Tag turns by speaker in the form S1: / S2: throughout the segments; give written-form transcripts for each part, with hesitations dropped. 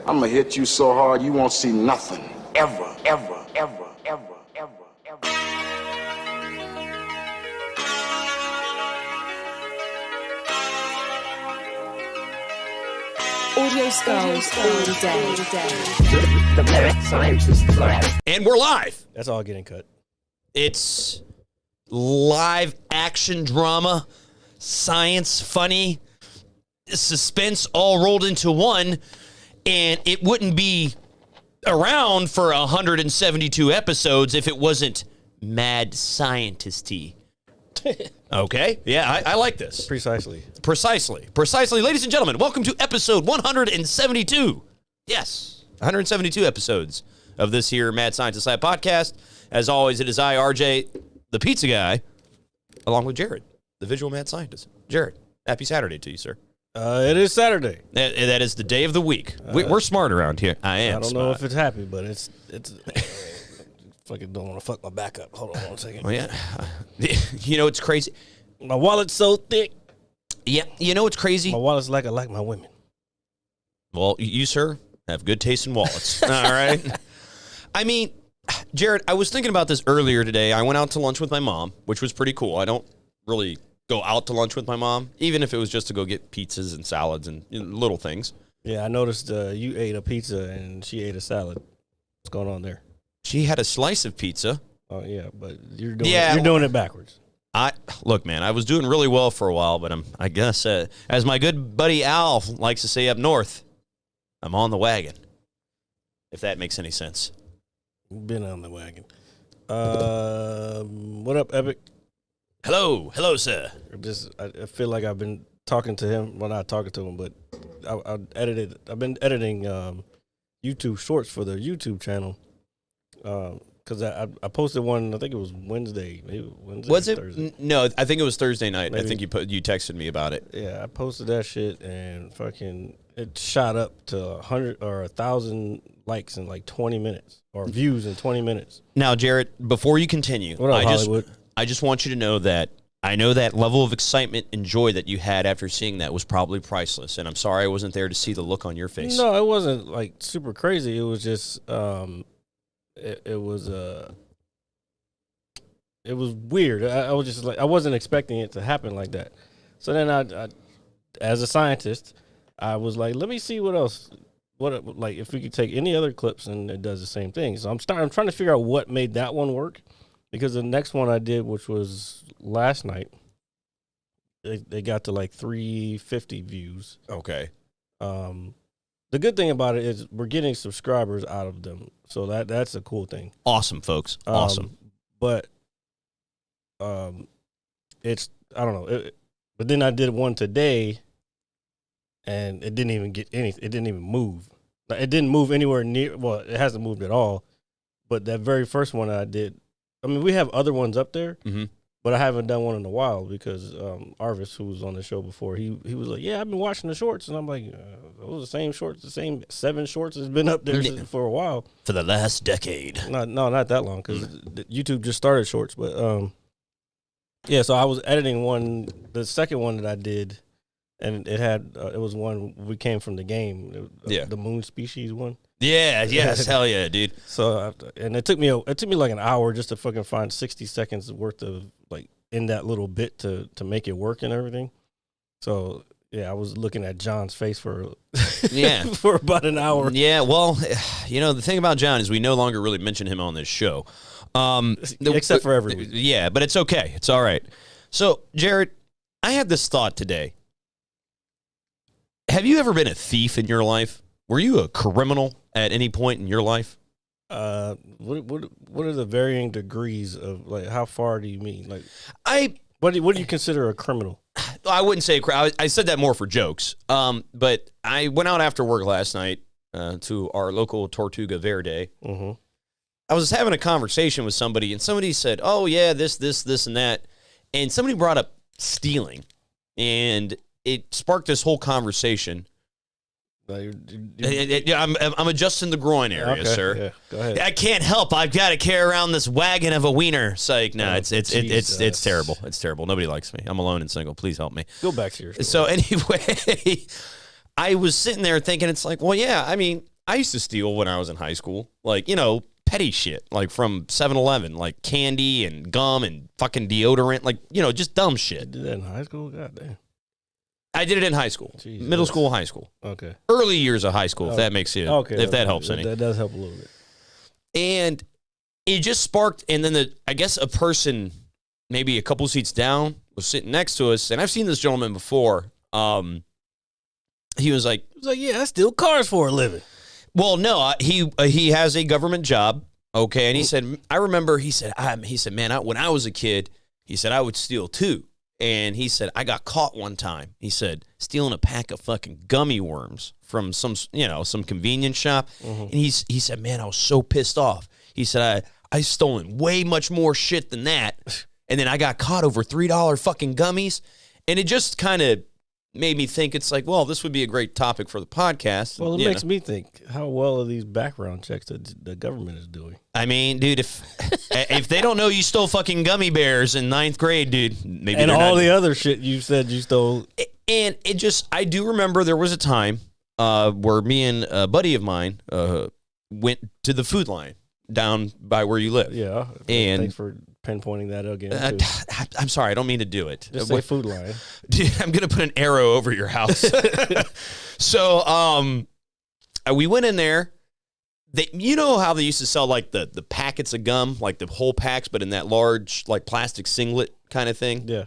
S1: I'm gonna hit you so hard you won't see nothing. Ever, ever, ever, ever, ever, ever.
S2: Audio skulls all day.
S3: The mad scientist lab.
S4: And we're live.
S5: That's all getting cut.
S4: It's live action drama, science, funny, suspense all rolled into one. And it wouldn't be around for 172 episodes if it wasn't mad scientist-y. Okay? Yeah, I like this.
S5: Precisely.
S4: Precisely. Ladies and gentlemen, welcome to episode 172. Yes, 172 episodes of this here Mad Scientist Lab podcast. As always, it is I, RJ, the pizza guy, along with Jared, the visual mad scientist. Jared, happy Saturday to you, sir.
S5: It is Saturday.
S4: That is the day of the week. We're smart around here. I
S5: don't
S4: smart.
S5: know if it's happy, but it's fucking don't want to fuck my back up. Hold on 1 second.
S4: Oh, yeah. You know, it's crazy.
S5: My wallet's so thick.
S4: Yeah, you know what's crazy?
S5: My wallet's like I like my women.
S4: Well, you, sir, have good taste in wallets. All right? I mean, Jared, I was thinking about this earlier today. I went out to lunch with my mom, which was pretty cool. I don't really go out to lunch with my mom, even if it was just to go get pizzas and salads and little things.
S5: Yeah, I noticed you ate a pizza and she ate a salad. What's going on there?
S4: She had a slice of pizza.
S5: Oh, yeah, but you're doing it backwards.
S4: Look, man, I was doing really well for a while, but I guess, as my good buddy Al likes to say up north, I'm on the wagon, if that makes any sense.
S5: Been on the wagon. What up, Epic?
S4: Hello, sir.
S5: I feel like I've been talking to him. Well, not talking to him, but I've been editing YouTube shorts for the YouTube channel. Because I posted one. I think it was Wednesday. Maybe Wednesday.
S4: Was it?
S5: Thursday.
S4: No, I think it was Thursday night.
S5: Maybe.
S4: I think you texted me about it.
S5: Yeah, I posted that shit and fucking it shot up to 100 or 1,000 likes in like 20 minutes or views in 20 minutes.
S4: Now, Jared, before you continue,
S5: what up, Hollywood?
S4: I just want you to know that I know that level of excitement and joy that you had after seeing that was probably priceless. And I'm sorry I wasn't there to see the look on your face.
S5: No, it wasn't like super crazy. It was just it was weird. I was just like I wasn't expecting it to happen like that. So then I as a scientist, I was like, let me see what else. What like if we could take any other clips and it does the same thing. So I'm trying to figure out what made that one work. Because the next one I did, which was last night, they got to like 350 views.
S4: Okay.
S5: The good thing about it is we're getting subscribers out of them, so that's a cool thing.
S4: Awesome, folks. Awesome.
S5: But it's I don't know. But then I did one today, and it didn't even get anything. It didn't even move. It didn't move anywhere near. Well, it hasn't moved at all. But that very first one I did. I mean, we have other ones up there, but I haven't done one in a while because Arvis, who was on the show before, he was like, yeah, I've been watching the shorts. And I'm like, those are the same shorts, the same 7 shorts has been up there for a while.
S4: For the last decade.
S5: No, not that long because YouTube just started shorts. But, yeah, so I was editing the second one that I did, and it was one we came from the game, the moon species one.
S4: Yeah, yes, hell yeah, dude.
S5: So, and it took me like an hour just to fucking find 60 seconds worth of like in that little bit to make it work and everything. So yeah, I was looking at John's face for for about an hour.
S4: Yeah, well, you know the thing about John is we no longer really mention him on this show,
S5: except for every week.
S4: Yeah, but it's okay, it's all right. So, Jared, I had this thought today. Have you ever been a thief in your life? Were you a criminal at any point in your life?
S5: What are the varying degrees of like how far do you mean? Like what do you consider a criminal?
S4: I wouldn't say I said that more for jokes. But I went out after work last night to our local Tortuga Verde. Mm-hmm. I was having a conversation with somebody, and somebody said, "Oh yeah, this, and that," and somebody brought up stealing, and it sparked this whole conversation. I'm adjusting the groin area, sir. Yeah, go ahead. I can't help. I've got to carry around this wagon of a wiener. Psych. No, it's terrible. It's terrible. Nobody likes me. I'm alone and single. Please help me.
S5: Go back to your story.
S4: So anyway, I was sitting there thinking, it's like, well, yeah. I mean, I used to steal when I was in high school. Like, petty shit. Like from 7-Eleven. Like candy and gum and fucking deodorant. Like, just dumb shit.
S5: You did that in high school? God damn.
S4: I did it in high school.
S5: Jesus.
S4: Middle school, high school.
S5: Okay.
S4: Early years of high school, if that makes it.
S5: Okay.
S4: If that helps any.
S5: That does help a little bit.
S4: And it just sparked, and then I guess a person maybe a couple seats down was sitting next to us, and I've seen this gentleman before. He was like,
S5: yeah, I steal cars for a living.
S4: well, no, he has a government job, okay, and he said, I remember, he said, man, when I was a kid, he said, I would steal too. And he said, I got caught one time. He said, stealing a pack of fucking gummy worms from some convenience shop. And he said, man, I was so pissed off. He said, I stolen way much more shit than that. And then I got caught over $3 fucking gummies. And it just kind of made me think, it's like, well, this would be a great topic for the podcast.
S5: Well, it makes me think, how well are these background checks that the government is doing?
S4: I mean, dude, if they don't know you stole fucking gummy bears in 9th grade, dude, maybe
S5: and
S4: they're
S5: all
S4: not.
S5: the other shit you said you stole.
S4: And it just, I do remember there was a time where me and a buddy of mine went to the Food Line down by where you live.
S5: Yeah.
S4: And
S5: thanks for pinpointing that again. Too.
S4: I'm sorry, I don't mean to do it.
S5: Just say Food Line.
S4: Dude, I'm gonna put an arrow over your house. So, we went in there. You know how they used to sell like the packets of gum, like the whole packs, but in that large like plastic singlet kind of thing.
S5: Yeah.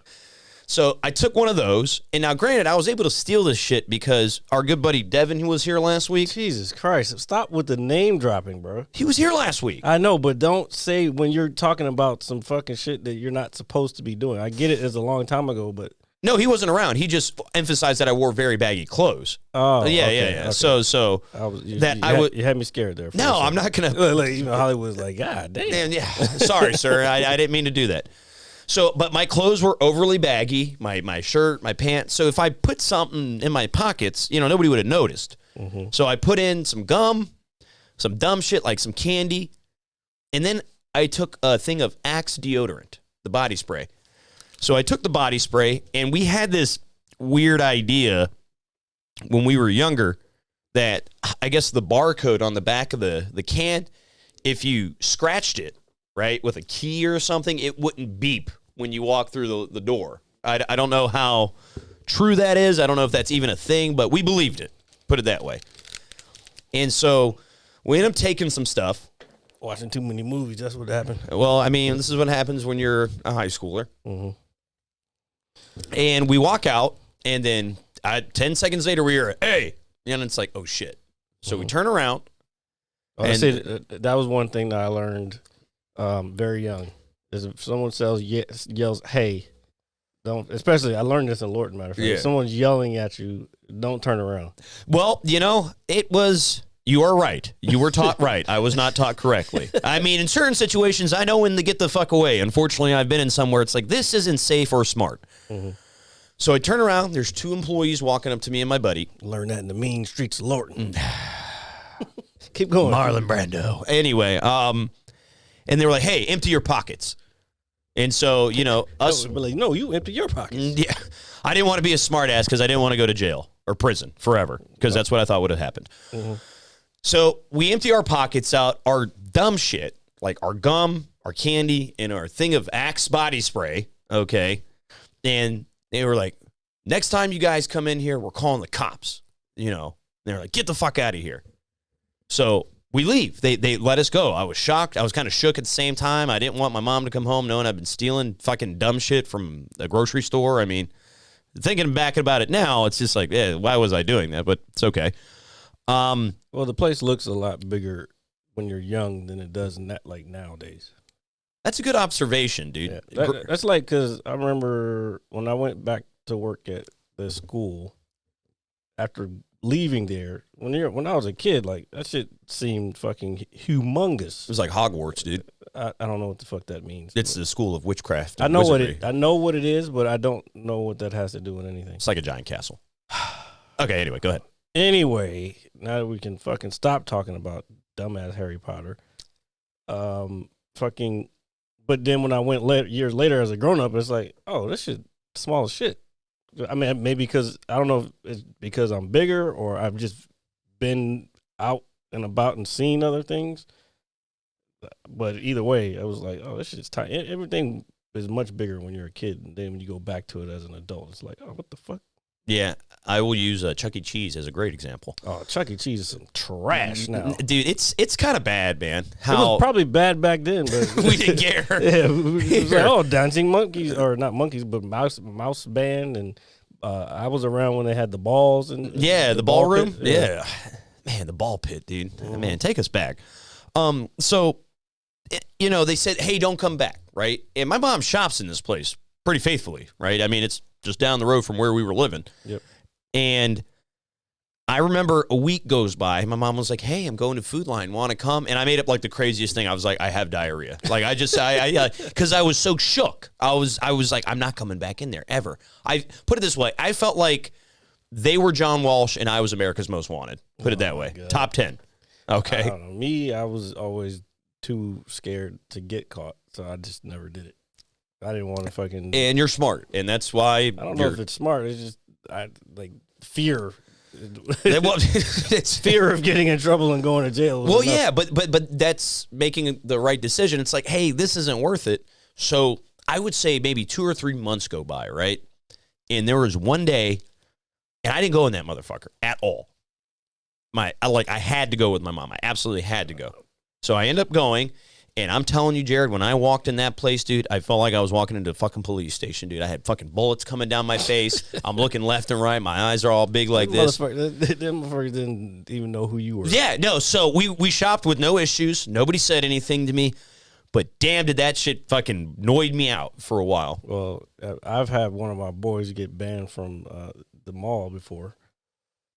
S4: So I took one of those, and now granted, I was able to steal this shit because our good buddy Devin, who was here last week.
S5: Jesus Christ! Stop with the name dropping, bro.
S4: He was here last week.
S5: I know, but don't say when you're talking about some fucking shit that you're not supposed to be doing. I get it, it's a long time ago, but
S4: No, he wasn't around. He just emphasized that I wore very baggy clothes.
S5: oh
S4: Yeah.
S5: okay.
S4: So
S5: I was,
S4: you
S5: had me scared there. For a
S4: No,
S5: second.
S4: I'm not gonna.
S5: Like even Hollywood's like, God damn.
S4: Man, yeah. Sorry, sir. I didn't mean to do that. So, but my clothes were overly baggy, my shirt, my pants. So if I put something in my pockets, nobody would have noticed. So I put in some gum, some dumb shit like some candy, and then I took a thing of Axe deodorant, the body spray. So I took the body spray, and we had this weird idea when we were younger that I guess the barcode on the back of the can, if you scratched it, right, with a key or something, it wouldn't beep when you walk through the door. I don't know how true that is. I don't know if that's even a thing, but we believed it. Put it that way. And so we ended up taking some stuff.
S5: Watching too many movies, that's what happened.
S4: Well, I mean, this is what happens when you're a high schooler. And we walk out, and then 10 seconds later, we hear, hey, and it's like, oh, shit. So we turn around.
S5: I said that was one thing that I learned very young. Is if someone yells, hey, don't, especially, I learned this in Lorton, matter of fact.
S4: Yeah.
S5: If someone's yelling at you, don't turn around.
S4: Well, it was, you are right. You were taught right. I was not taught correctly. I mean, in certain situations, I know when to get the fuck away. Unfortunately, I've been in somewhere it's like, this isn't safe or smart. So I turn around. There's 2 employees walking up to me and my buddy.
S5: Learn that in the mean streets of Lorton. Keep going.
S4: Marlon Brando. Anyway, and they were like, hey, empty your pockets. And so, us.
S5: No, you empty your pockets.
S4: Yeah. I didn't want to be a smart ass because I didn't want to go to jail or prison forever because that's what I thought would have happened. So we empty our pockets out, our dumb shit, like our gum, our candy, and our thing of Axe body spray, okay? And they were like, next time you guys come in here, we're calling the cops, They're like, get the fuck out of here. So we leave. They let us go. I was shocked. I was kind of shook at the same time. I didn't want my mom to come home knowing I've been stealing fucking dumb shit from a grocery store. I mean, thinking back about it now, it's just like, why was I doing that? But it's okay.
S5: Well, the place looks a lot bigger when you're young than it does nowadays.
S4: That's a good observation, dude.
S5: Yeah, that's like, because I remember when I went back to work at the school after leaving there, when I was a kid, like, that shit seemed fucking humongous.
S4: It was like Hogwarts, dude.
S5: I don't know what the fuck that means.
S4: It's the school of witchcraft.
S5: I
S4: and
S5: know
S4: wizardry.
S5: I know what it is, but I don't know what that has to do with anything.
S4: It's like a giant castle. Okay, anyway, go ahead.
S5: Anyway, now that we can fucking stop talking about dumbass Harry Potter, but then when I went years later as a grown up, it's like, oh, this shit small as shit. I mean, maybe because I don't know if it's because I'm bigger or I've just been out and about and seen other things. But either way, I was like, oh, this shit's tight. Everything is much bigger when you're a kid. And then when you go back to it as an adult, it's like, oh, what the fuck?
S4: Yeah, I will use Chuck E. Cheese as a great example.
S5: Oh, Chuck E. Cheese is some trash now.
S4: Dude, it's kind of bad, man.
S5: It was probably bad back then, but
S4: we didn't care.
S5: Yeah, it was like, oh, dancing monkeys, or not monkeys, but mouse band, and I was around when they had the balls and
S4: the ballroom. Yeah, man, the ball pit, dude. Man, take us back. So, they said, hey, don't come back, right? And my mom shops in this place pretty faithfully, right? I mean, it's just down the road from where we were living. Yep. And I remember a week goes by. My mom was like, hey, I'm going to Food Line. Want to come? And I made up like the craziest thing. I was like, I have diarrhea. Like, because I was so shook. I was like, I'm not coming back in there ever. I put it this way. I felt like they were John Walsh and I was America's Most Wanted. Put it that way. God. Top 10. Okay.
S5: I don't know. Me, I was always too scared to get caught. So I just never did it. I didn't want to fucking.
S4: And you're smart, and that's why.
S5: I don't know if it's smart. It's just fear.
S4: It's
S5: fear of getting in trouble and going to jail.
S4: Well, yeah, but that's making the right decision. It's like, hey, this isn't worth it. So I would say maybe 2 or 3 months go by, right? And there was one day, and I didn't go in that motherfucker at all. I had to go with my mom. I absolutely had to go. So I end up going. And I'm telling you, Jared, when I walked in that place, dude, I felt like I was walking into a fucking police station, dude. I had fucking bullets coming down my face. I'm looking left and right. My eyes are all big like this.
S5: Them motherfuckers didn't even know who you were.
S4: Yeah, no. So we shopped with no issues. Nobody said anything to me. But damn, did that shit fucking annoyed me out for a while.
S5: Well, I've had one of my boys get banned from the mall before.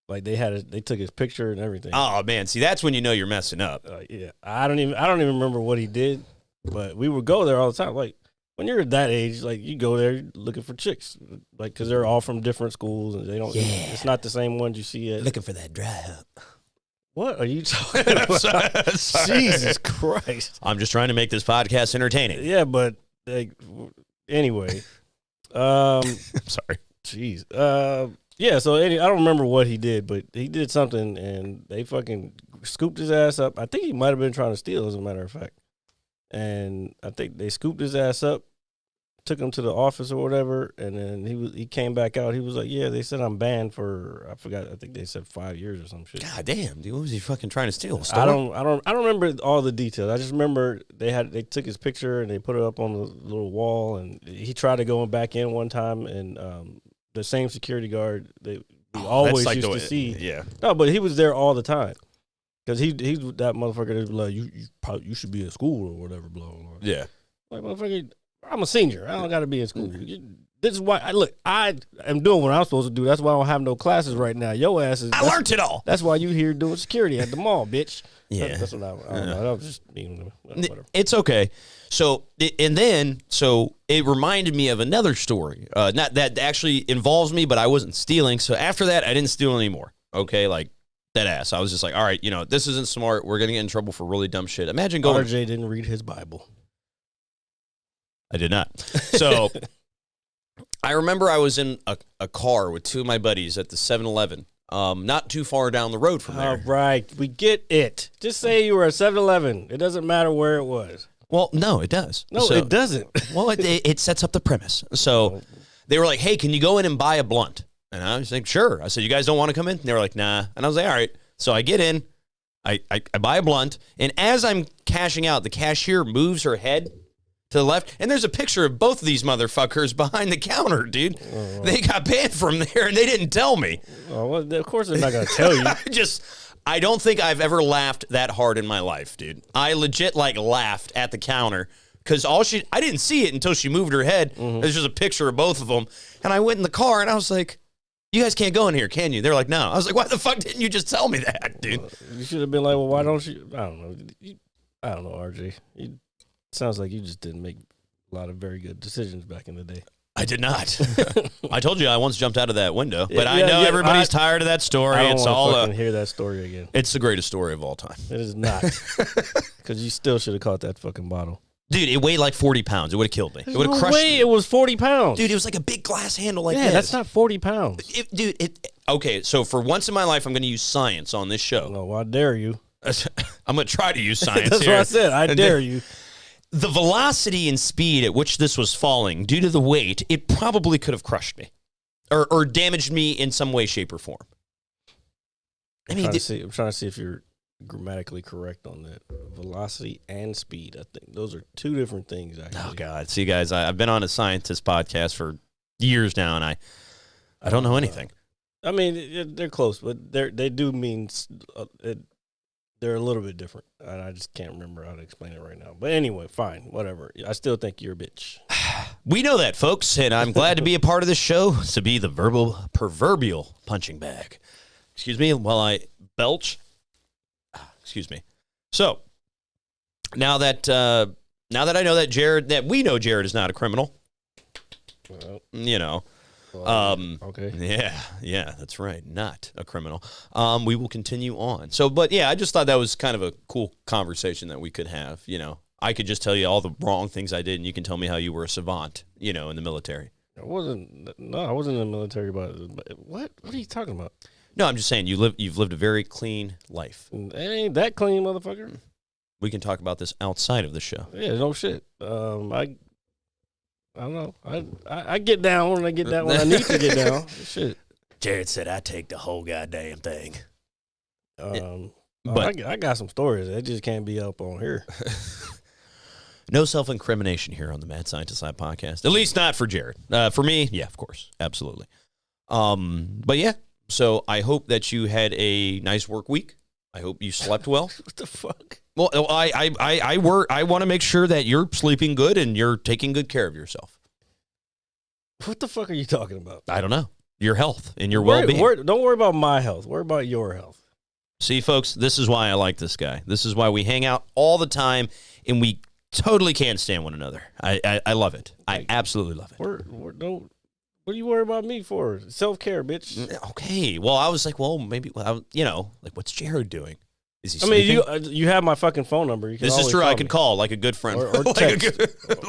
S5: Like they took his picture and everything.
S4: Oh man, see that's when you know you're messing up.
S5: Yeah, I don't even remember what he did, but we would go there all the time. Like when you're that age, like you go there looking for chicks, like because they're all from different schools and they don't. Yeah. It's not the same ones you see at.
S4: Looking for that dry up.
S5: What are you talking about? Sorry. Jesus Christ!
S4: I'm just trying to make this podcast entertaining.
S5: Yeah, but anyway, I'm
S4: sorry.
S5: Jeez. Yeah, so I don't remember what he did, but he did something, and they fucking scooped his ass up. I think he might have been trying to steal, as a matter of fact. And I think they scooped his ass up, took him to the office or whatever, and then he came back out. He was like, yeah, they said I'm banned for, I forgot, I think they said 5 years or some shit.
S4: God damn, dude, what was he fucking trying to steal?
S5: I don't remember all the details. I just remember they took his picture and they put it up on the little wall, and he tried to go back in one time, and the same security guard we always used to see.
S4: Yeah.
S5: No, but he was there all the time. Because he's that motherfucker that's like, you should be in school or whatever, blah, blah, blah.
S4: Yeah.
S5: Like, motherfucker, I'm a senior. I don't got to be in school. This is why, I am doing what I'm supposed to do. That's why I don't have no classes right now. Your ass is.
S4: I learned it all.
S5: That's why you here doing security at the mall, bitch.
S4: Yeah.
S5: That's what I don't know. That was just, whatever.
S4: It's okay. So, and then, it reminded me of another story. Not that actually involves me, but I wasn't stealing. So after that, I didn't steal anymore. Okay, like dead ass. I was just like, all right, this isn't smart. We're gonna get in trouble for really dumb shit. Imagine going.
S5: RJ didn't read his Bible.
S4: I did not. So I remember I was in a car with two of my buddies at the 7-Eleven. Not too far down the road from there.
S5: All right, we get it. Just say you were at 7-Eleven. It doesn't matter where it was.
S4: Well, no, it does.
S5: No, it doesn't.
S4: Well, it sets up the premise. So they were like, hey, can you go in and buy a blunt? And I was like, sure. I said, you guys don't want to come in? And they were like, nah. And I was like, all right. So I get in, I buy a blunt, and as I'm cashing out, the cashier moves her head to the left, and there's a picture of both of these motherfuckers behind the counter, dude. They got banned from there, and they didn't tell me.
S5: Oh, well, of course they're not going to tell you.
S4: I don't think I've ever laughed that hard in my life, dude. I legit, laughed at the counter, because I didn't see it until she moved her head. There's just a picture of both of them, and I went in the car, and I was like, you guys can't go in here, can you? They're like, no. I was like, why the fuck didn't you just tell me that, dude?
S5: You should have been like, well, why don't you? I don't know. I don't know, RJ. Sounds like you just didn't make a lot of very good decisions back in the day.
S4: I did not. I told you I once jumped out of that window, but I know everybody's tired of that story.
S5: I don't want to hear that story again.
S4: It's the greatest story of all time.
S5: It is not, because you still should have caught that fucking bottle.
S4: Dude, it weighed like 40 pounds. It would have killed me. It would have crushed me.
S5: It was 40 pounds.
S4: Dude, it was like a big glass handle like this.
S5: Yeah, that's not 40 pounds.
S4: Okay, so for once in my life, I'm going to use science on this show.
S5: No, why dare you?
S4: I'm going to try to use science
S5: That's
S4: here.
S5: what I said. I dare you.
S4: The velocity and speed at which this was falling, due to the weight, it probably could have crushed me or damaged me in some way, shape, or form. I mean,
S5: I'm trying to see if you're grammatically correct on that. Velocity and speed. I think those are two different things, actually.
S4: oh, God. See, guys, I've been on a scientist podcast for years now, and I don't know anything.
S5: I mean, they're close, but they do mean they're a little bit different, and I just can't remember how to explain it right now. But anyway, fine, whatever. I still think you're a bitch.
S4: We know that, folks, and I'm glad to be a part of this show, to be the proverbial punching bag. Excuse me while I belch. Excuse me. So, now that I know that we know Jared is not a criminal, you know.
S5: Okay.
S4: Yeah, that's right. Not a criminal. We will continue on. So, but yeah, I just thought that was kind of a cool conversation that we could have. You know, I could just tell you all the wrong things I did, and you can tell me how you were a savant, you know, in the military.
S5: I wasn't in the military, but what are you talking about?
S4: No, I'm just saying you've lived a very clean life.
S5: It ain't that clean, motherfucker.
S4: We can talk about this outside of the show.
S5: Yeah, no shit. I don't know. I get down when I get down when I need to get down. Shit.
S4: Jared said I take the whole goddamn thing.
S5: But I got some stories. They just can't be up on here.
S4: No self-incrimination here on the Mad Scientist Lab podcast. At least not for Jared. For me, yeah, of course. Absolutely. But yeah, so I hope that you had a nice work week. I hope you slept well.
S5: What the fuck?
S4: Well, I want to make sure that you're sleeping good and you're taking good care of yourself.
S5: What the fuck are you talking about?
S4: I don't know. Your health and your well-being.
S5: Don't worry about my health. Worry about your health.
S4: See, folks, this is why I like this guy. This is why we hang out all the time, and we totally can't stand one another. I love it. I absolutely love it.
S5: What do you worry about me for? Self-care, bitch.
S4: Okay. Well, I was like, maybe, like, what's Jared doing? Is he
S5: I mean,
S4: sleeping?
S5: you have my fucking phone number. You can
S4: This is
S5: always
S4: true.
S5: call
S4: I could
S5: me.
S4: call like a good friend.
S5: Or
S4: like,
S5: text.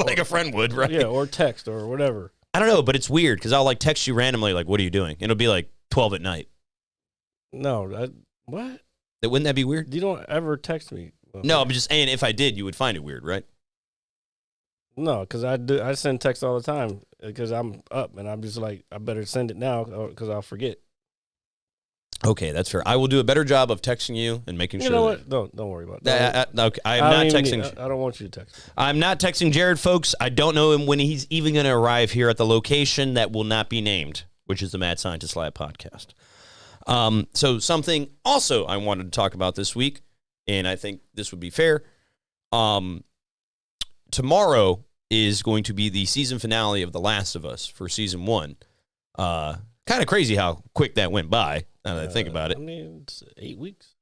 S4: like a friend would, right?
S5: Yeah, or text or whatever.
S4: I don't know, but it's weird because I'll like text you randomly, like, what are you doing? And it'll be like 12 at night.
S5: No, what?
S4: Wouldn't that be weird?
S5: You don't ever text me.
S4: No, I'm just saying if I did, you would find it weird, right?
S5: No, because I send texts all the time because I'm up and I'm just like, I better send it now because I'll forget.
S4: Okay, that's fair. I will do a better job of texting you and making sure.
S5: You know what? Don't worry about that.
S4: Okay, I am not texting.
S5: I don't want you to text.
S4: I'm not texting Jared, folks. I don't know him when he's even going to arrive here at the location that will not be named, which is the Mad Scientist Lab podcast. So something also I wanted to talk about this week, and I think this would be fair. Tomorrow is going to be the season finale of The Last of Us for season 1. Kind of crazy how quick that went by, now that I think about it.
S5: I mean, it's 8 weeks.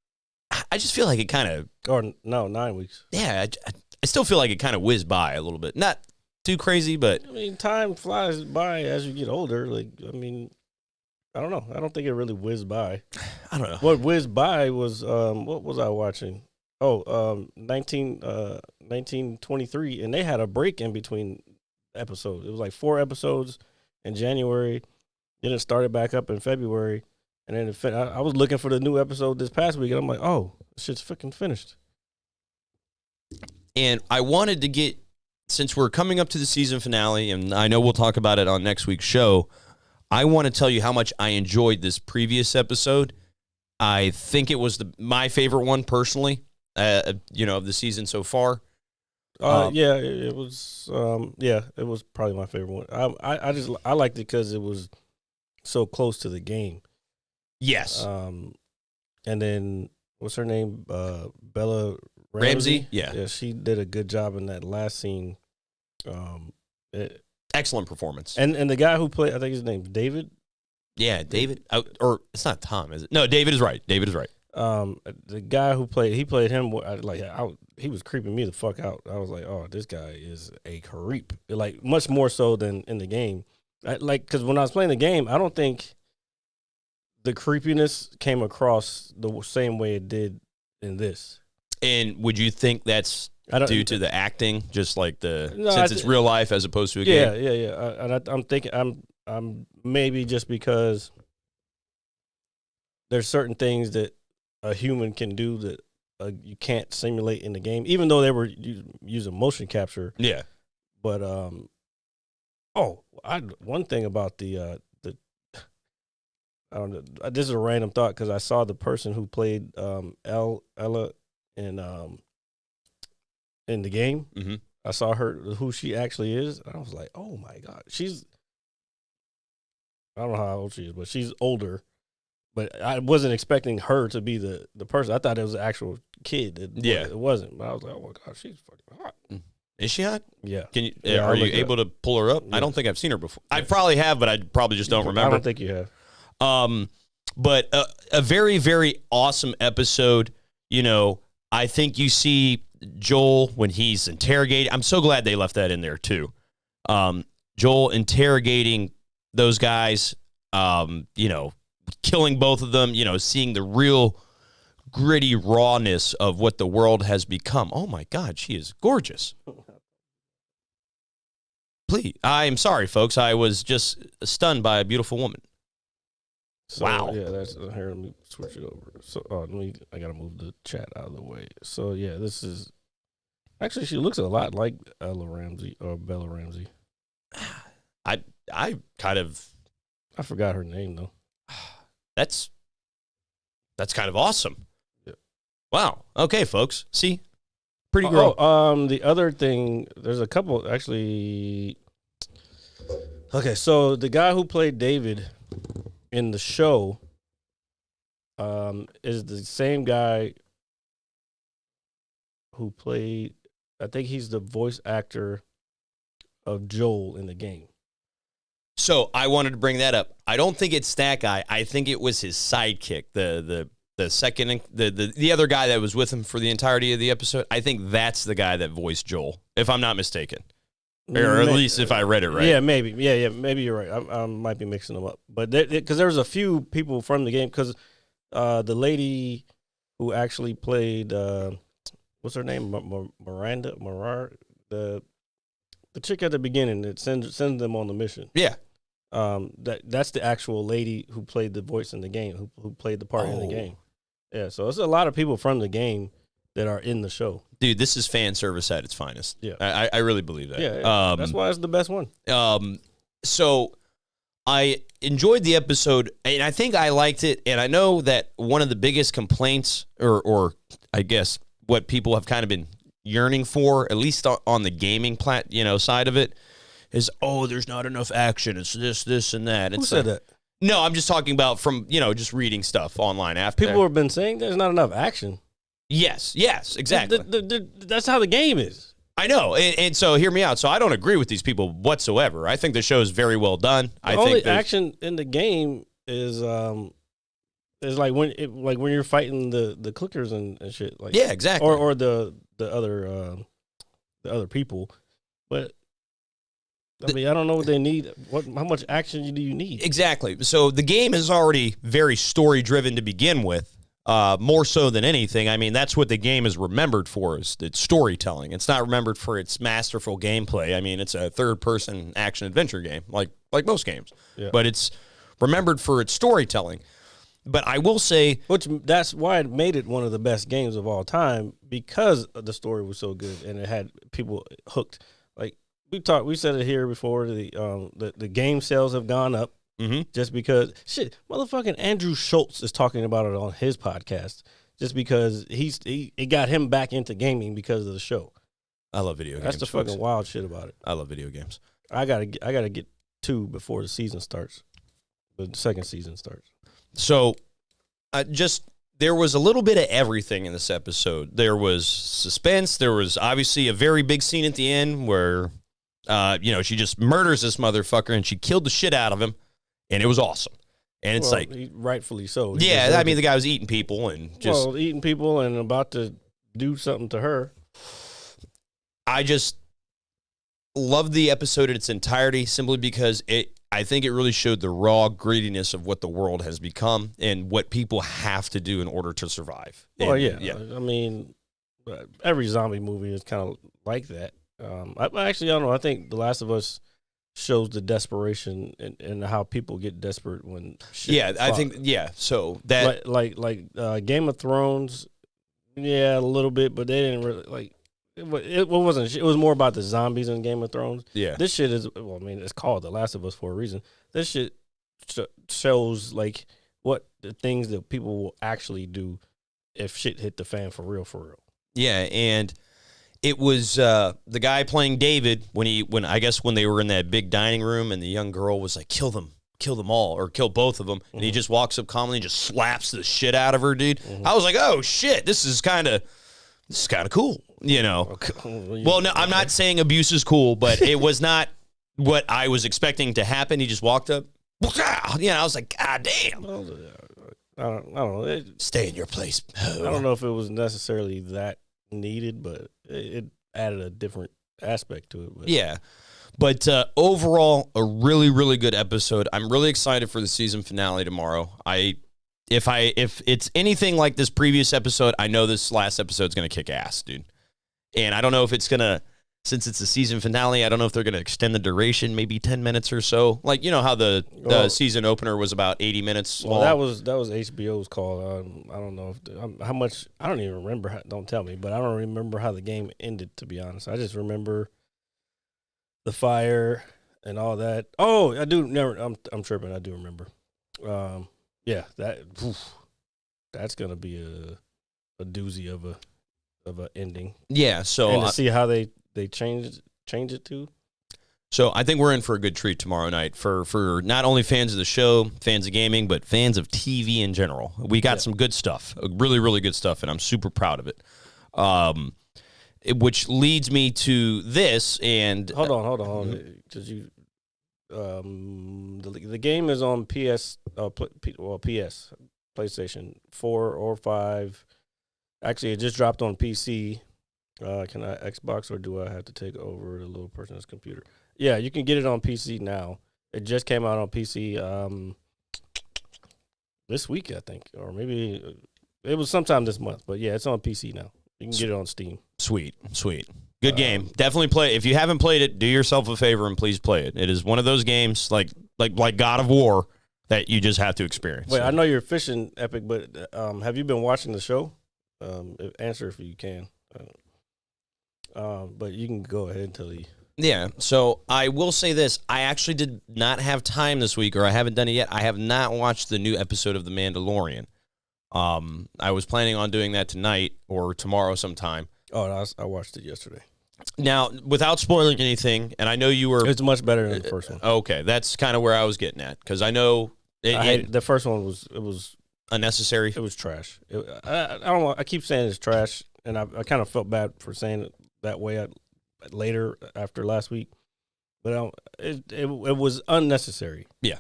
S4: I just feel like it kind of...
S5: Or, no, 9 weeks.
S4: Yeah, I still feel like it kind of whizzed by a little bit. Not too crazy, but...
S5: I mean, time flies by as you get older. Like, I mean, I don't know. I don't think it really whizzed by.
S4: I don't know.
S5: What whizzed by was, what was I watching? 1923, and they had a break in between episodes. It was like 4 episodes in January, then it started back up in February, and then I was looking for the new episode this past week, and I'm like, oh, this shit's fucking finished.
S4: And I wanted to get, since we're coming up to the season finale, and I know we'll talk about it on next week's show, I want to tell you how much I enjoyed this previous episode. I think it was my favorite one personally. Of the season so far.
S5: Yeah, it was. It was probably my favorite one. I liked it because it was so close to the game.
S4: Yes.
S5: And then what's her name? Bella
S4: Ramsey. Yeah,
S5: she did a good job in that last scene.
S4: Excellent performance.
S5: And the guy who played, I think his name's David.
S4: Yeah, David. Or it's not Tom, is it? No, David is right. David is right.
S5: The guy who played him, he was creeping me the fuck out. I was like, oh, this guy is a creep. Like, much more so than in the game. Because when I was playing the game, I don't think the creepiness came across the same way it did in this.
S4: And would you think that's due to the acting, just like since it's real life as opposed to a game?
S5: Yeah. And I'm thinking, I'm maybe just because there's certain things that a human can do that you can't simulate in the game, even though they were using motion capture.
S4: Yeah.
S5: But one thing about the I don't know. This is a random thought because I saw the person who played Ella in the game.
S4: Mm-hmm.
S5: I saw who she actually is, and I was like, oh my God, I don't know how old she is, but she's older. But I wasn't expecting her to be the person. I thought it was an actual kid. It wasn't. But I was like, oh my God, she's fucking hot.
S4: Is she hot?
S5: Yeah.
S4: Can you? Are you able to pull her up? Yeah. I don't think I've seen her before. I probably have, but I probably just don't remember.
S5: I don't think you have.
S4: But a very, very awesome episode. You know, I think you see Joel when he's interrogating. I'm so glad they left that in there too. Joel interrogating those guys, you know, killing both of them, you know, seeing the real gritty rawness of what the world has become. Oh my God, she is gorgeous. Please, I'm sorry, folks. I was just stunned by a beautiful woman.
S5: So,
S4: wow.
S5: Yeah, that's here. Let me switch it over. So, I gotta move the chat out of the way. So, yeah, this is actually she looks a lot like Ella Ramsey or Bella Ramsey.
S4: I kind of
S5: forgot her name though.
S4: That's kind of awesome.
S5: Yeah.
S4: Wow. Okay, folks. See, pretty girl.
S5: The other thing, there's a couple actually. Okay, so the guy who played David in the show is the same guy who played. I think he's the voice actor of Joel in the game.
S4: So I wanted to bring that up. I don't think it's that guy. I think it was his sidekick, the second, the other guy that was with him for the entirety of the episode. I think that's the guy that voiced Joel, if I'm not mistaken, or at least if I read it right.
S5: Yeah, maybe. Yeah, maybe you're right. I might be mixing them up, but because there was a few people from the game. Because the lady who actually played, what's her name, Miranda, the chick at the beginning that sends them on the mission.
S4: Yeah.
S5: That's the actual lady who played the voice in the game, who played the part in the game. Yeah, so it's a lot of people from the game that are in the show.
S4: Dude, this is fan service at its finest.
S5: Yeah.
S4: I really believe that.
S5: Yeah. That's why it's the best one.
S4: So I enjoyed the episode, and I think I liked it, and I know that one of the biggest complaints, or I guess what people have kind of been yearning for, at least on the gaming side of it, is, there's not enough action. It's this, and that.
S5: Who said that?
S4: No, I'm just talking about from, just reading stuff online after.
S5: People have been saying there's not enough action.
S4: Yes, exactly.
S5: That's how the game is.
S4: I know, and so hear me out. So I don't agree with these people whatsoever. I think the show is very well done.
S5: The only action in the game is like when you're fighting the clickers and shit. Like,
S4: yeah, exactly.
S5: Or the other people, but I mean, I don't know what they need. How much action do you need?
S4: Exactly. So the game is already very story driven to begin with, more so than anything. I mean, that's what the game is remembered for, is its storytelling. It's not remembered for its masterful gameplay. I mean, it's a third person action adventure game, like most games.
S5: Yeah.
S4: But it's remembered for its storytelling. But I will say,
S5: that's why it made it one of the best games of all time, because the story was so good and it had people hooked. Like we said it here before. The game sales have gone up just because motherfucking Andrew Schultz is talking about it on his podcast, just because it got him back into gaming because of the show.
S4: I love video games.
S5: That's the fucking wild shit about it.
S4: I love video games.
S5: I gotta get 2 before the season starts. The second season starts.
S4: So, there was a little bit of everything in this episode. There was suspense. There was obviously a very big scene at the end where, she just murders this motherfucker and she killed the shit out of him, and it was awesome. And it's
S5: rightfully so.
S4: Yeah, I mean, the guy was eating people and
S5: eating people and about to do something to her.
S4: I just loved the episode in its entirety simply because I think it really showed the raw grittiness of what the world has become and what people have to do in order to survive.
S5: Well, yeah. I mean, every zombie movie is kind of like that. I don't know. I think The Last of Us shows the desperation and how people get desperate when shit
S4: I think, so that...
S5: Like Game of Thrones, Yeah, a little bit, but they didn't really like. It wasn't. It was more about the zombies in Game of Thrones.
S4: Yeah.
S5: This shit is. Well, I mean, it's called The Last of Us for a reason. This shit shows like what the things that people will actually do if shit hit the fan for real, for real.
S4: Yeah, and it was the guy playing David when I guess when they were in that big dining room and the young girl was like, kill them all, or kill both of them. And he just walks up calmly and just slaps the shit out of her, dude. I was like, oh shit, this is kind of cool, you know. Well, no, I'm not saying abuse is cool, but it was not what I was expecting to happen. He just walked up, you know. I was like, God damn.
S5: I don't know.
S4: Stay in your place.
S5: I don't know if it was necessarily that needed, but it added a different aspect to it. But.
S4: Yeah. But overall, a really, really good episode. I'm really excited for the season finale tomorrow. If it's anything like this previous episode, I know this last episode's going to kick ass, dude. And I don't know if it's going to, since it's the season finale, I don't know if they're going to extend the duration, maybe 10 minutes or so. Like, you know how the season opener was about 80 minutes long?
S5: Well, that was HBO's call. I don't know how much, I don't even remember, don't tell me, but I don't remember how the game ended, to be honest. I just remember the fire and all that. Oh, I do. I'm tripping. I do remember. Yeah, that's gonna be a doozy of a ending.
S4: Yeah. So
S5: and to see how they change it to.
S4: So I think we're in for a good treat tomorrow night for not only fans of the show, fans of gaming, but fans of TV in general. We got some good stuff, really, really good stuff, and I'm super proud of it. Which leads me to this, and
S5: hold on, because you, the game is on PS, PlayStation 4 or 5. Actually, it just dropped on PC. Can I Xbox, or do I have to take over the little person's computer? Yeah, you can get it on PC now. It just came out on PC this week, I think, or maybe it was sometime this month. But yeah, it's on PC now. You can get it on Steam.
S4: Sweet. Good game. Definitely play. If you haven't played it, do yourself a favor and please play it. It is one of those games like God of War that you just have to experience.
S5: Wait, I know you're fishing, Epic, but have you been watching the show? Answer if you can. But you can go ahead until you.
S4: Yeah, so I will say this. I actually did not have time this week, or I haven't done it yet. I have not watched the new episode of The Mandalorian. I was planning on doing that tonight or tomorrow sometime.
S5: Oh, I watched it yesterday.
S4: Now, without spoiling anything, and I know you were...
S5: It's much better than the first one.
S4: Okay, that's kind of where I was getting at, because I know...
S5: the first one was
S4: unnecessary.
S5: It was trash. I don't know. I keep saying it's trash, and I kind of felt bad for saying it that way later after last week. But it was unnecessary.
S4: Yeah.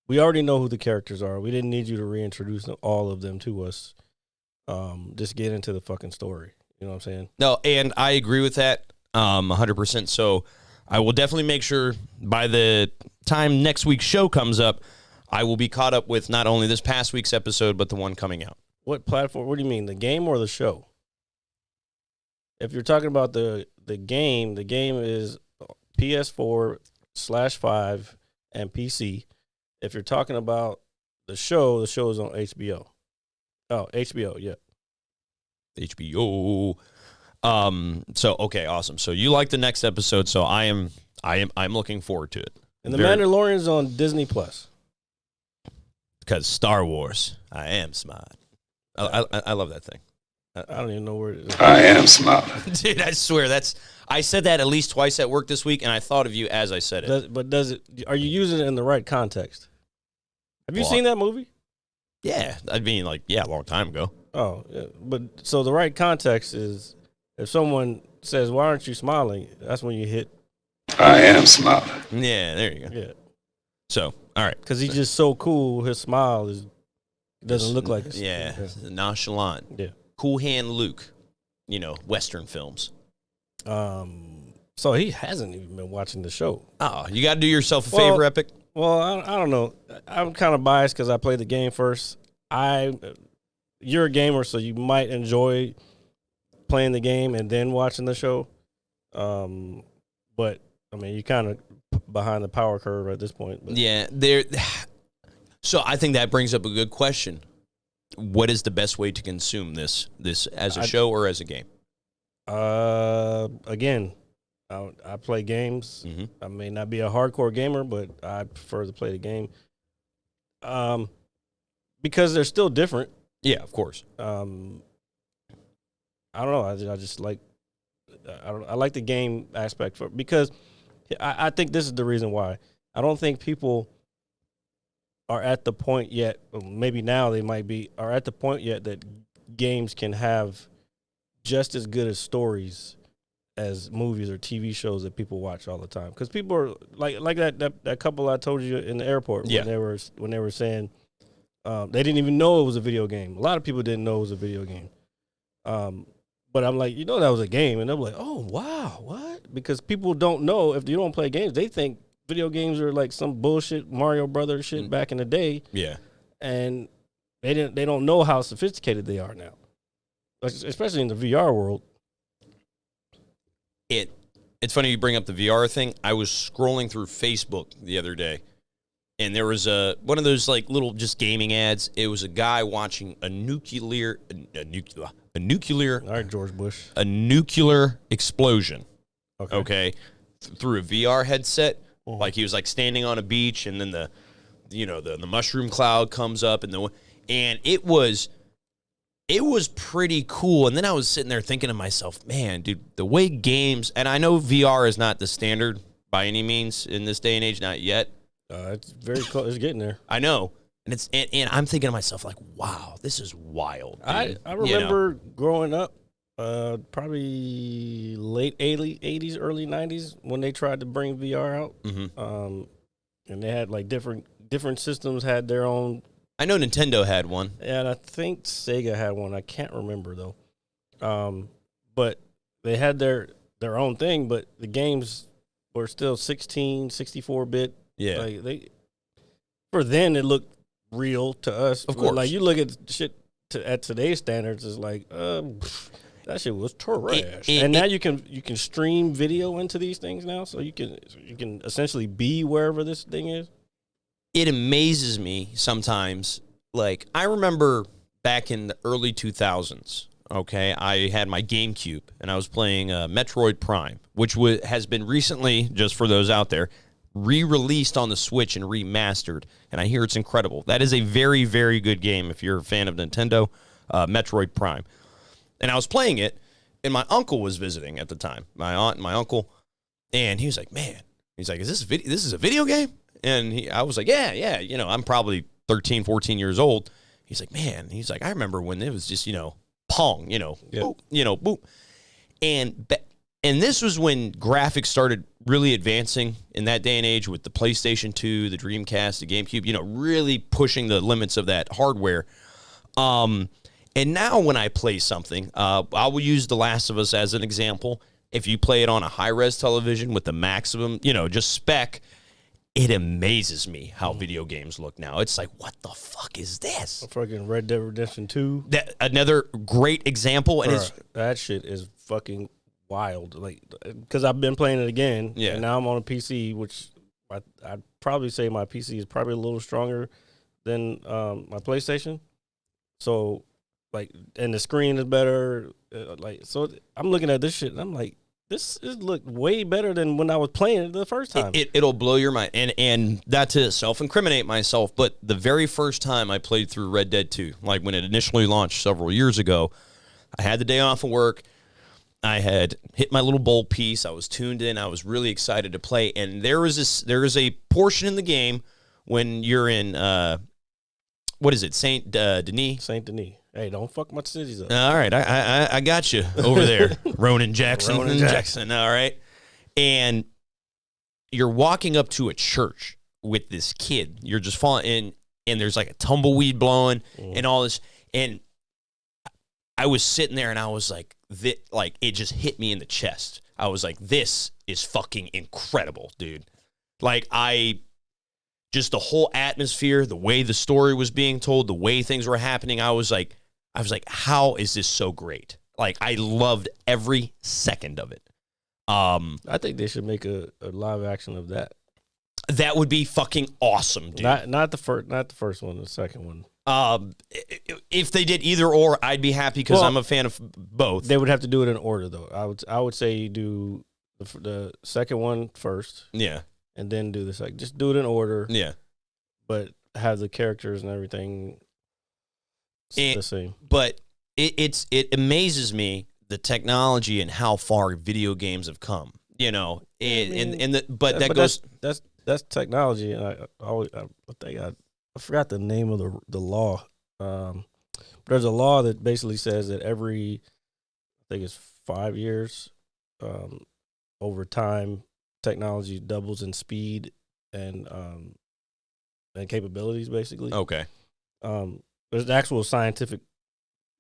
S5: We already know who the characters are. We didn't need you to reintroduce all of them to us. Just get into the fucking story. You know what I'm saying?
S4: No, and I agree with that 100%. So I will definitely make sure by the time next week's show comes up, I will be caught up with not only this past week's episode, but the one coming out.
S5: What platform? What do you mean, the game or the show? If you're talking about the game is PS4/5 and PC. If you're talking about the show is on HBO. Oh, HBO, yeah.
S4: HBO. So okay, awesome. So you like the next episode, so I'm looking forward to it.
S5: And the Mandalorian's on Disney Plus.
S4: Because Star Wars, I am smart. I love that thing.
S5: I don't even know where it is.
S1: I am smart.
S4: Dude, I swear I said that at least twice at work this week, and I thought of you as I said it.
S5: Are you using it in the right context? Have you seen that movie?
S4: Yeah, I mean, a long time ago.
S5: Oh, yeah. But so the right context is if someone says, "Why aren't you smiling?" That's when you hit.
S1: I am smart.
S4: Yeah, there you go.
S5: Yeah.
S4: So, all right,
S5: because he's just so cool. His smile doesn't look like it.
S4: Yeah, nonchalant.
S5: Yeah.
S4: Cool hand Luke. Western films.
S5: So he hasn't even been watching the show.
S4: Oh, you got to do yourself a favor, Epic.
S5: Well, I don't know. I'm kind of biased because I played the game first. You're a gamer, so you might enjoy playing the game and then watching the show. But I mean, you're kind of behind the power curve at this point. But.
S4: Yeah, So I think that brings up a good question. what is the best way to consume this as a show or as a game?
S5: Again, I play games.
S4: Mm-hmm.
S5: I may not be a hardcore gamer, but I prefer to play the game. Because they're still different.
S4: Yeah, of course.
S5: I don't know. I just like. I like the game aspect because I think this is the reason why. I don't think people are at the point yet. Maybe now they might be. Are at the point yet that games can have just as good as stories as movies or TV shows that people watch all the time. Because people are like that couple I told you in the airport when they were saying they didn't even know it was a video game. A lot of people didn't know it was a video game. But I'm like, that was a game, and they're like, oh wow, what? Because people don't know, if you don't play games, they think video games are like some bullshit Mario Brothers shit back in the day.
S4: Yeah,
S5: and they don't know how sophisticated they are now, especially in the VR world.
S4: It's funny you bring up the VR thing. I was scrolling through Facebook the other day, and there was one of those like little just gaming ads. It was a guy watching a nuclear. All
S5: right, George Bush.
S4: A nuclear explosion.
S5: Okay.
S4: Through a VR headset, like he was like standing on a beach, and then the mushroom cloud comes up, and it was pretty cool. And then I was sitting there thinking to myself, man, dude, the way games, and I know VR is not the standard by any means in this day and age, not yet.
S5: It's very close. It's getting there.
S4: I know. And I'm thinking to myself, like, wow, this is wild.
S5: I remember growing up, probably late 80s, early 90s, when they tried to bring VR out.
S4: Mm-hmm.
S5: And they had like different systems had their own.
S4: I know Nintendo had one.
S5: And I think Sega had one. I can't remember though. But they had their own thing, but the games were still 64-bit.
S4: Yeah.
S5: Like for then it looked real to us.
S4: Of course.
S5: Like you look at shit at today's standards, it's like that shit was trash. And now you can stream video into these things now, so you can essentially be wherever this thing is.
S4: It amazes me sometimes. Like, I remember back in the early 2000s, okay, I had my GameCube, and I was playing Metroid Prime, which has been recently, just for those out there, re-released on the Switch and remastered, and I hear it's incredible. That is a very, very good game if you're a fan of Nintendo, Metroid Prime. And I was playing it, and my uncle was visiting at the time, my aunt and my uncle, and he was like, man, he's like, this is a video game? And I was like, yeah, I'm probably 13, 14 years old. He's like, man, I remember when it was just, Pong, boop, boop. And this was when graphics started really advancing in that day and age with the PlayStation 2, the Dreamcast, the GameCube, really pushing the limits of that hardware. And now when I play something, I will use The Last of Us as an example. If you play it on a high-res television with the maximum, just spec, it amazes me how video games look now. It's like, what the fuck is this?
S5: Fucking Red Dead Redemption 2.
S4: That another great example, and
S5: that shit is fucking wild. Like, because I've been playing it again, and now I'm on a PC, which I'd probably say my PC is probably a little stronger than my PlayStation. So, like, and the screen is better. So I'm looking at this shit, and I'm like, this looked way better than when I was playing it the first time.
S4: It'll blow your mind. And not to self-incriminate myself, but the very first time I played through Red Dead 2, like when it initially launched several years ago, I had the day off of work. I had hit my little bowl piece. I was tuned in. I was really excited to play. And there is a portion in the game when you're in, what is it, Saint Denis?
S5: Saint Denis. Hey, don't fuck my cities up.
S4: All right, I got you over there, Ronan Jackson. Ronan Jackson. All right, and you're walking up to a church with this kid. You're just falling in, and there's like a tumbleweed blowing and all this. And I was sitting there, and I was like, it just hit me in the chest. I was like, this is fucking incredible, dude. Like, just the whole atmosphere, the way the story was being told, the way things were happening. I was like, how is this so great? Like, I loved every second of it.
S5: I think they should make a live action of that.
S4: That would be fucking awesome, dude.
S5: Not the first one, the second one.
S4: If they did either or, I'd be happy because I'm a fan of both.
S5: They would have to do it in order, though. I would say you do the second one first.
S4: Yeah.
S5: And then do the second. Just do it in order.
S4: Yeah.
S5: But have the characters and everything the same.
S4: But it amazes me the technology and how far video games have come. You know,
S5: that's technology. And I forgot the name of the law. There's a law that basically says that every, I think it's 5 years, over time, technology doubles in speed and capabilities, basically.
S4: Okay.
S5: There's an actual scientific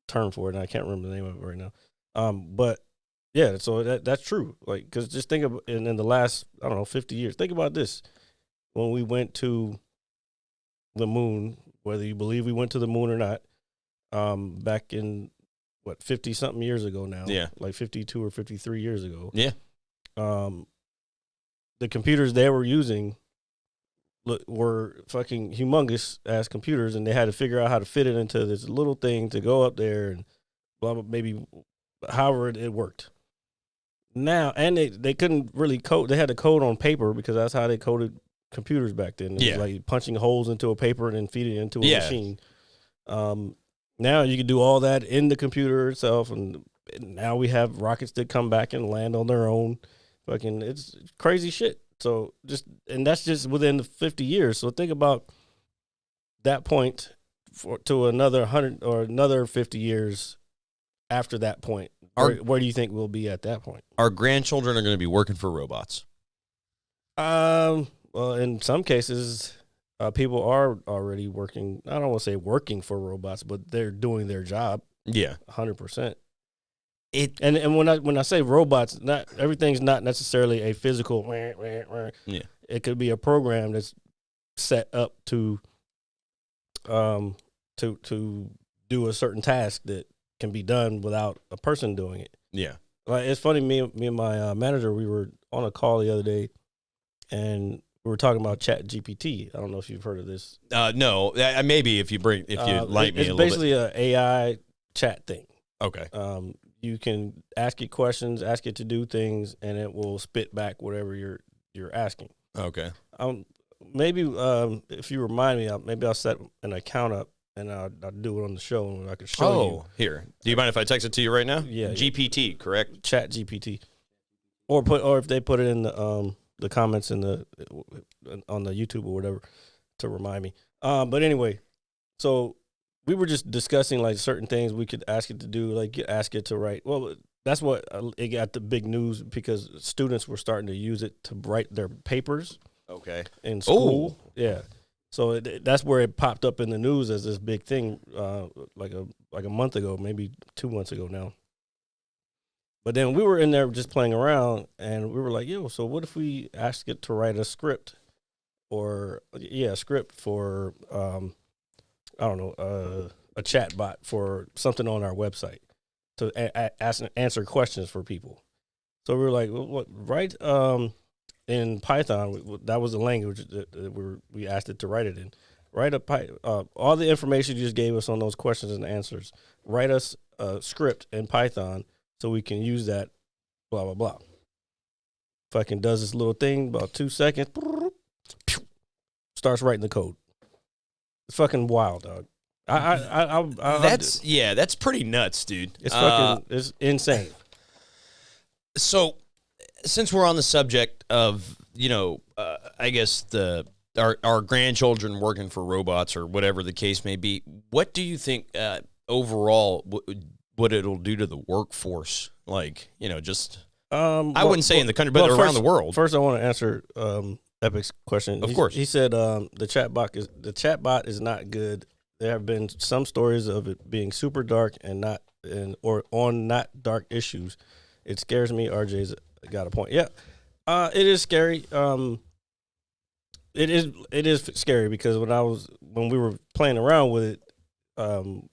S5: term for it, and I can't remember the name of it right now. But yeah, so that's true. Like, because just think of in the last, I don't know, 50 years. Think about this: when we went to the moon, whether you believe we went to the moon or not, back in 50 something years ago now.
S4: Yeah.
S5: Like 52 or 53 years ago.
S4: Yeah.
S5: The computers they were using were fucking humongous ass computers, and they had to figure out how to fit it into this little thing to go up there and blah blah. Maybe however it worked. Now, and they couldn't really code. They had to code on paper because that's how they coded computers back then. It was like punching holes into a paper and then feeding it into a machine. Now you can do all that in the computer itself, and now we have rockets that come back and land on their own. Fucking, it's crazy shit. So that's just within the 50 years. So think about that point to another 100 or another 50 years after that point. Where do you think we'll be at that point?
S4: Our grandchildren are going to be working for robots.
S5: Well, in some cases, people are already working. I don't want to say working for robots, but they're doing their job.
S4: Yeah,
S5: 100%. And when I say robots, not everything's not necessarily a physical.
S4: Yeah,
S5: it could be a program that's set up to do a certain task that can be done without a person doing it.
S4: Yeah,
S5: like it's funny. Me and my manager, we were on a call the other day, and we were talking about Chat GPT. I don't know if you've heard of this.
S4: No, maybe if you light me a little bit.
S5: It's basically an AI chat thing.
S4: Okay.
S5: You can ask it questions, ask it to do things, and it will spit back whatever you're asking.
S4: Okay.
S5: Maybe if you remind me, maybe I'll set an account up and I'll do it on the show and I can show you.
S4: Oh, here. Do you mind if I text it to you right now?
S5: Yeah.
S4: GPT, correct?
S5: Chat GPT, or if they put it in the comments on the YouTube or whatever to remind me. But anyway, so we were just discussing like certain things we could ask it to do, like ask it to write. Well, that's what it got the big news because students were starting to use it to write their papers.
S4: Okay.
S5: In school. Oh. Yeah. So that's where it popped up in the news as this big thing, like a month ago, maybe 2 months ago now. But then we were in there just playing around, and we were like, "Yo, so what if we ask it to write a script, for I don't know, a chat bot for something on our website to answer questions for people." So we were like, "What? Write in Python." That was the language that we asked it to write it in. Write all the information you just gave us on those questions and answers. Write us a script in Python so we can use that. Blah blah blah. Fucking does this little thing about 2 seconds. Starts writing the code. It's fucking wild, dog.
S4: That's pretty nuts, dude.
S5: It's fucking it's insane.
S4: So, since we're on the subject of I guess our grandchildren working for robots or whatever the case may be, what do you think overall what it'll do to the workforce? Like, just I wouldn't say in the country, but around the world.
S5: First, I want to answer Epic's question.
S4: Of course,
S5: he said the chatbot is not good. There have been some stories of it being super dark or on not dark issues. It scares me. RJ's got a point. Yeah, it is scary. It is scary because when we were playing around with it,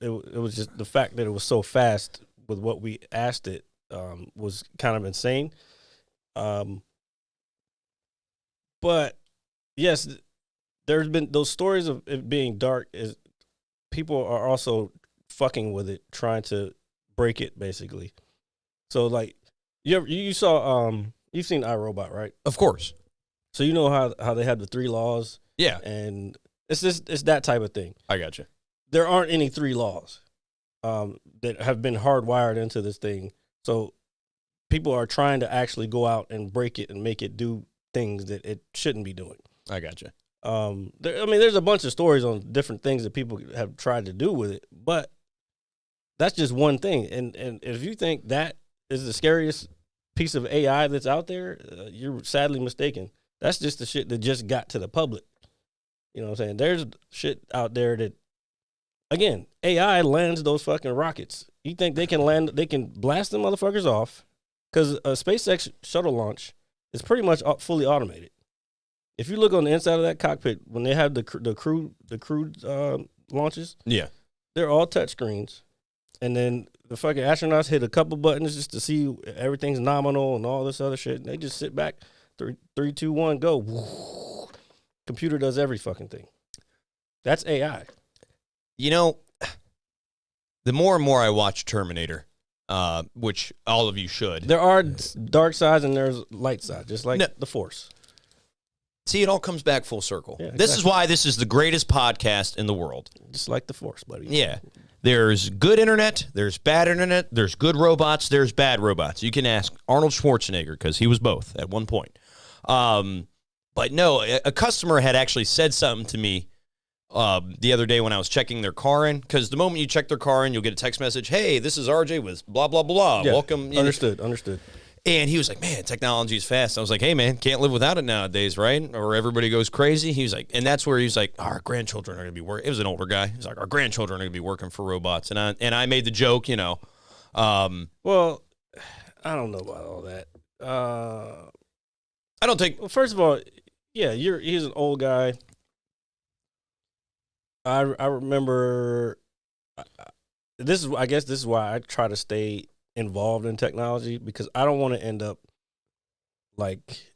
S5: it was just the fact that it was so fast with what we asked it was kind of insane. But yes, there's been those stories of it being dark people are also fucking with it, trying to break it, basically. So, like, you saw, you've seen iRobot, right?
S4: Of course.
S5: So you know how they have the 3 laws?
S4: Yeah.
S5: And it's that type of thing.
S4: I got you.
S5: There aren't any 3 laws that have been hardwired into this thing. So people are trying to actually go out and break it and make it do things that it shouldn't be doing.
S4: I got you.
S5: There's a bunch of stories on different things that people have tried to do with it, but that's just one thing. And if you think that is the scariest piece of AI that's out there, you're sadly mistaken. That's just the shit that just got to the public. You know what I'm saying? There's shit out there that, again, AI lands those fucking rockets. You think they can blast them motherfuckers off? Because a SpaceX shuttle launch is pretty much fully automated. If you look on the inside of that cockpit, when they have the crew launches,
S4: Yeah.
S5: they're all touch screens. And then the fucking astronauts hit a couple buttons just to see everything's nominal and all this other shit. And they just sit back, 3, 2, 1, go. Computer does every fucking thing. That's AI.
S4: You know, the more and more I watch Terminator, which all of you should.
S5: There are dark sides and there's light sides, just like the Force.
S4: See, it all comes back full circle.
S5: Yeah,
S4: This is why this is the greatest podcast in the world.
S5: Just like the Force, buddy.
S4: Yeah. There's good internet, there's bad internet, there's good robots, there's bad robots. You can ask Arnold Schwarzenegger because he was both at one point. But no, a customer had actually said something to me the other day when I was checking their car in, because the moment you check their car in, you'll get a text message, hey, this is RJ with blah, blah, blah.
S5: Yeah,
S4: Welcome.
S5: Understood.
S4: And he was like, man, technology is fast. I was like, hey, man, can't live without it nowadays, right? Or everybody goes crazy. He was like, and that's where he was like, our grandchildren are going to be working. It was an older guy. He's like, our grandchildren are going to be working for robots. And I made the joke, you know.
S5: Well, I don't know about all that.
S4: I don't think.
S5: Well, first of all, yeah, he's an old guy. I remember. I guess this is why I try to stay involved in technology, because I don't want to end up like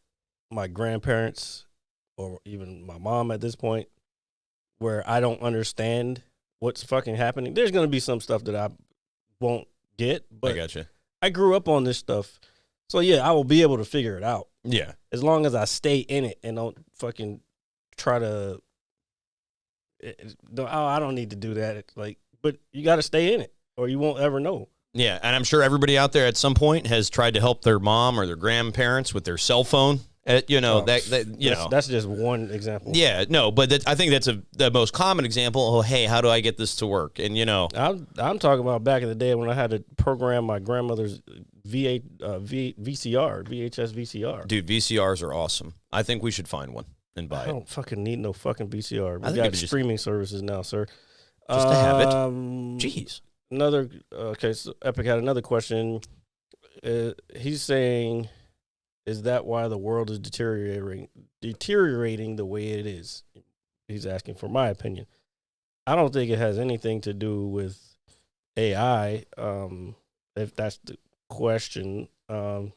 S5: my grandparents or even my mom at this point, where I don't understand what's fucking happening. There's going to be some stuff that I won't get, but
S4: I gotcha.
S5: I grew up on this stuff. So yeah, I will be able to figure it out.
S4: Yeah.
S5: As long as I stay in it and don't fucking try to, I don't need to do that. It's like, but you got to stay in it or you won't ever know.
S4: Yeah, and I'm sure everybody out there at some point has tried to help their mom or their grandparents with their cell phone. That's
S5: just one example.
S4: Yeah, no, but I think that's the most common example. Oh, hey, how do I get this to work? And
S5: I'm talking about back in the day when I had to program my grandmother's VHS VCR.
S4: Dude, VCRs are awesome. I think we should find one and buy
S5: I
S4: it.
S5: don't fucking need no fucking VCR.
S4: I
S5: We
S4: think
S5: got
S4: just
S5: streaming services now, sir.
S4: Just to have it. Jeez.
S5: So Epic had another question. He's saying, is that why the world is deteriorating the way it is? He's asking for my opinion. I don't think it has anything to do with AI. If that's the question, I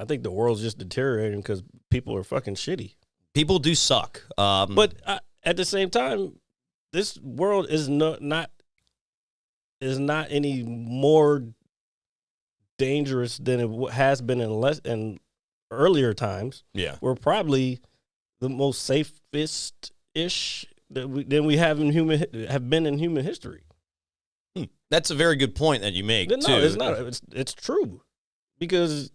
S5: think the world's just deteriorating because people are fucking shitty.
S4: People do suck.
S5: But at the same time, this world is not any more dangerous than it has been in earlier times.
S4: Yeah,
S5: we're probably the most safest ish than we have been in human history.
S4: That's a very good point that you make.
S5: No,
S4: too.
S5: it's not. It's true, because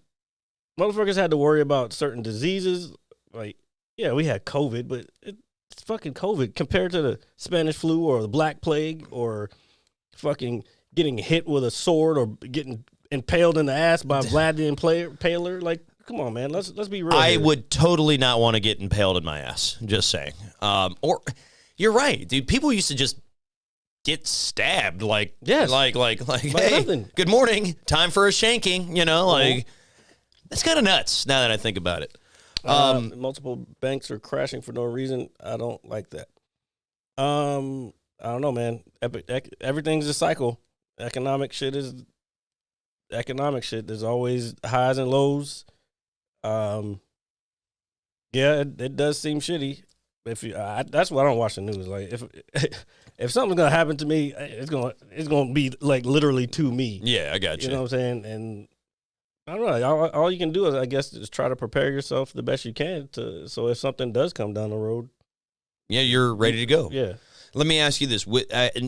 S5: motherfuckers had to worry about certain diseases. Like, yeah, we had COVID, but it's fucking COVID compared to the Spanish flu or the Black Plague or fucking getting hit with a sword or getting impaled in the ass by Vlad the Impaler. Like, come on, man. Let's be real.
S4: I would totally not want to get impaled in my ass. Just saying. Or you're right, dude. People used to just get stabbed. Like,
S5: yes,
S4: like hey,
S5: nothing.
S4: Good morning. Time for a shanking. Like that's kind of nuts. Now that I think about it.
S5: Multiple banks are crashing for no reason. I don't like that. I don't know, man. Everything's a cycle. Economic shit. There's always highs and lows. Yeah, it does seem shitty. that's why I don't watch the news. Like if something's gonna happen to me, it's gonna be like literally to me.
S4: Yeah, I got you.
S5: You know what I'm saying? And I don't know. All you can do is, I guess, just try to prepare yourself the best you can so if something does come down the road,
S4: yeah, you're ready to go.
S5: Yeah.
S4: Let me ask you this: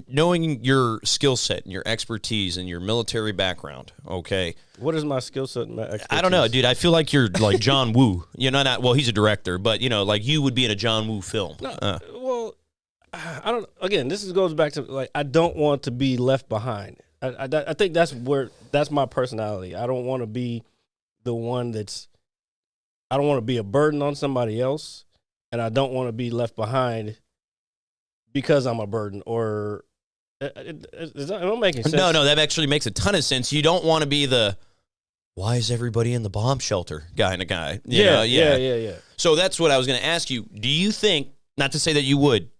S4: knowing your skill set and your expertise and your military background, okay?
S5: What is my skill set and my expertise?
S4: I don't know, dude. I feel like you're like John Woo. You know, not well. He's a director, but like you would be in a John Woo film.
S5: No, well, I don't. Again, goes back to like I don't want to be left behind. I think that's my personality. I don't want to be the one I don't want to be a burden on somebody else, and I don't want to be left behind because I'm a burden. Or is that, am I making sense?
S4: No, that actually makes a ton of sense. You don't want to be the why is everybody in the bomb shelter kind of guy.
S5: Yeah.
S4: So that's what I was going to ask you. Do you think, not to say that you would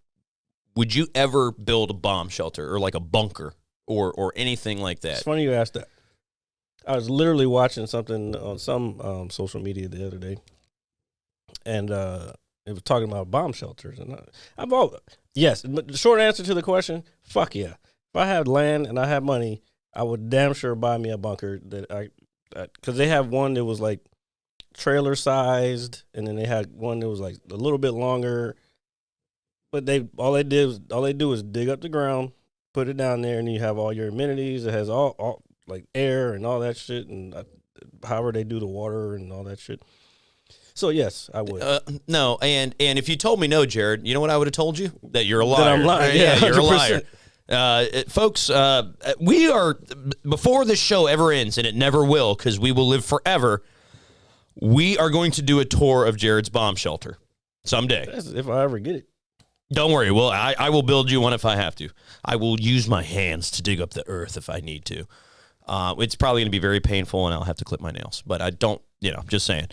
S4: you ever build a bomb shelter or like a bunker or anything like that?
S5: It's funny you asked that. I was literally watching something on some social media the other day, and it was talking about bomb shelters. And yes, but the short answer to the question, fuck yeah. If I had land and I had money, I would damn sure buy me a bunker because they have one that was like trailer sized, and then they had one that was like a little bit longer. But all they do is dig up the ground, put it down there, and you have all your amenities. It has all like air and all that shit, and however they do the water and all that shit. So yes, I would.
S4: No, and if you told me no, Jared, you know what I would have told you? That you're a liar.
S5: That I'm lying.
S4: Yeah, you're a
S5: 100%.
S4: liar. Folks, we are, before this show ever ends, and it never will because we will live forever, we are going to do a tour of Jared's bomb shelter someday.
S5: That's if I ever get it.
S4: Don't worry. Well, I will build you one if I have to. I will use my hands to dig up the earth if I need to. It's probably going to be very painful, and I'll have to clip my nails. But I don't, just saying.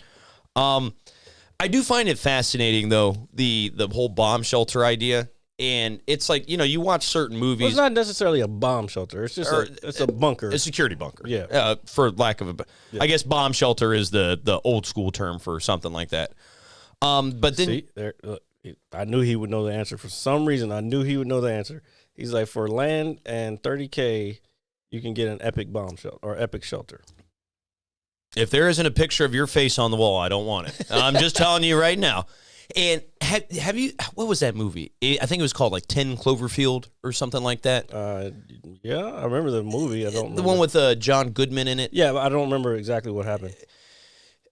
S4: I do find it fascinating, though, the whole bomb shelter idea. And it's like, you watch certain movies.
S5: Well, it's not necessarily a bomb shelter. It's just it's a bunker.
S4: A security bunker.
S5: Yeah.
S4: For lack of I guess bomb shelter is the old school term for something like that. But then.
S5: See, I knew he would know the answer. For some reason, I knew he would know the answer. He's like, for land and $30K, you can get an epic bomb shelter or epic shelter.
S4: If there isn't a picture of your face on the wall, I don't want it. I'm just telling you right now. And have you, what was that movie? I think it was called like 10 Cloverfield or something like that.
S5: Yeah, I remember the movie. I don't remember.
S4: The one with John Goodman in it.
S5: Yeah, but I don't remember exactly what happened.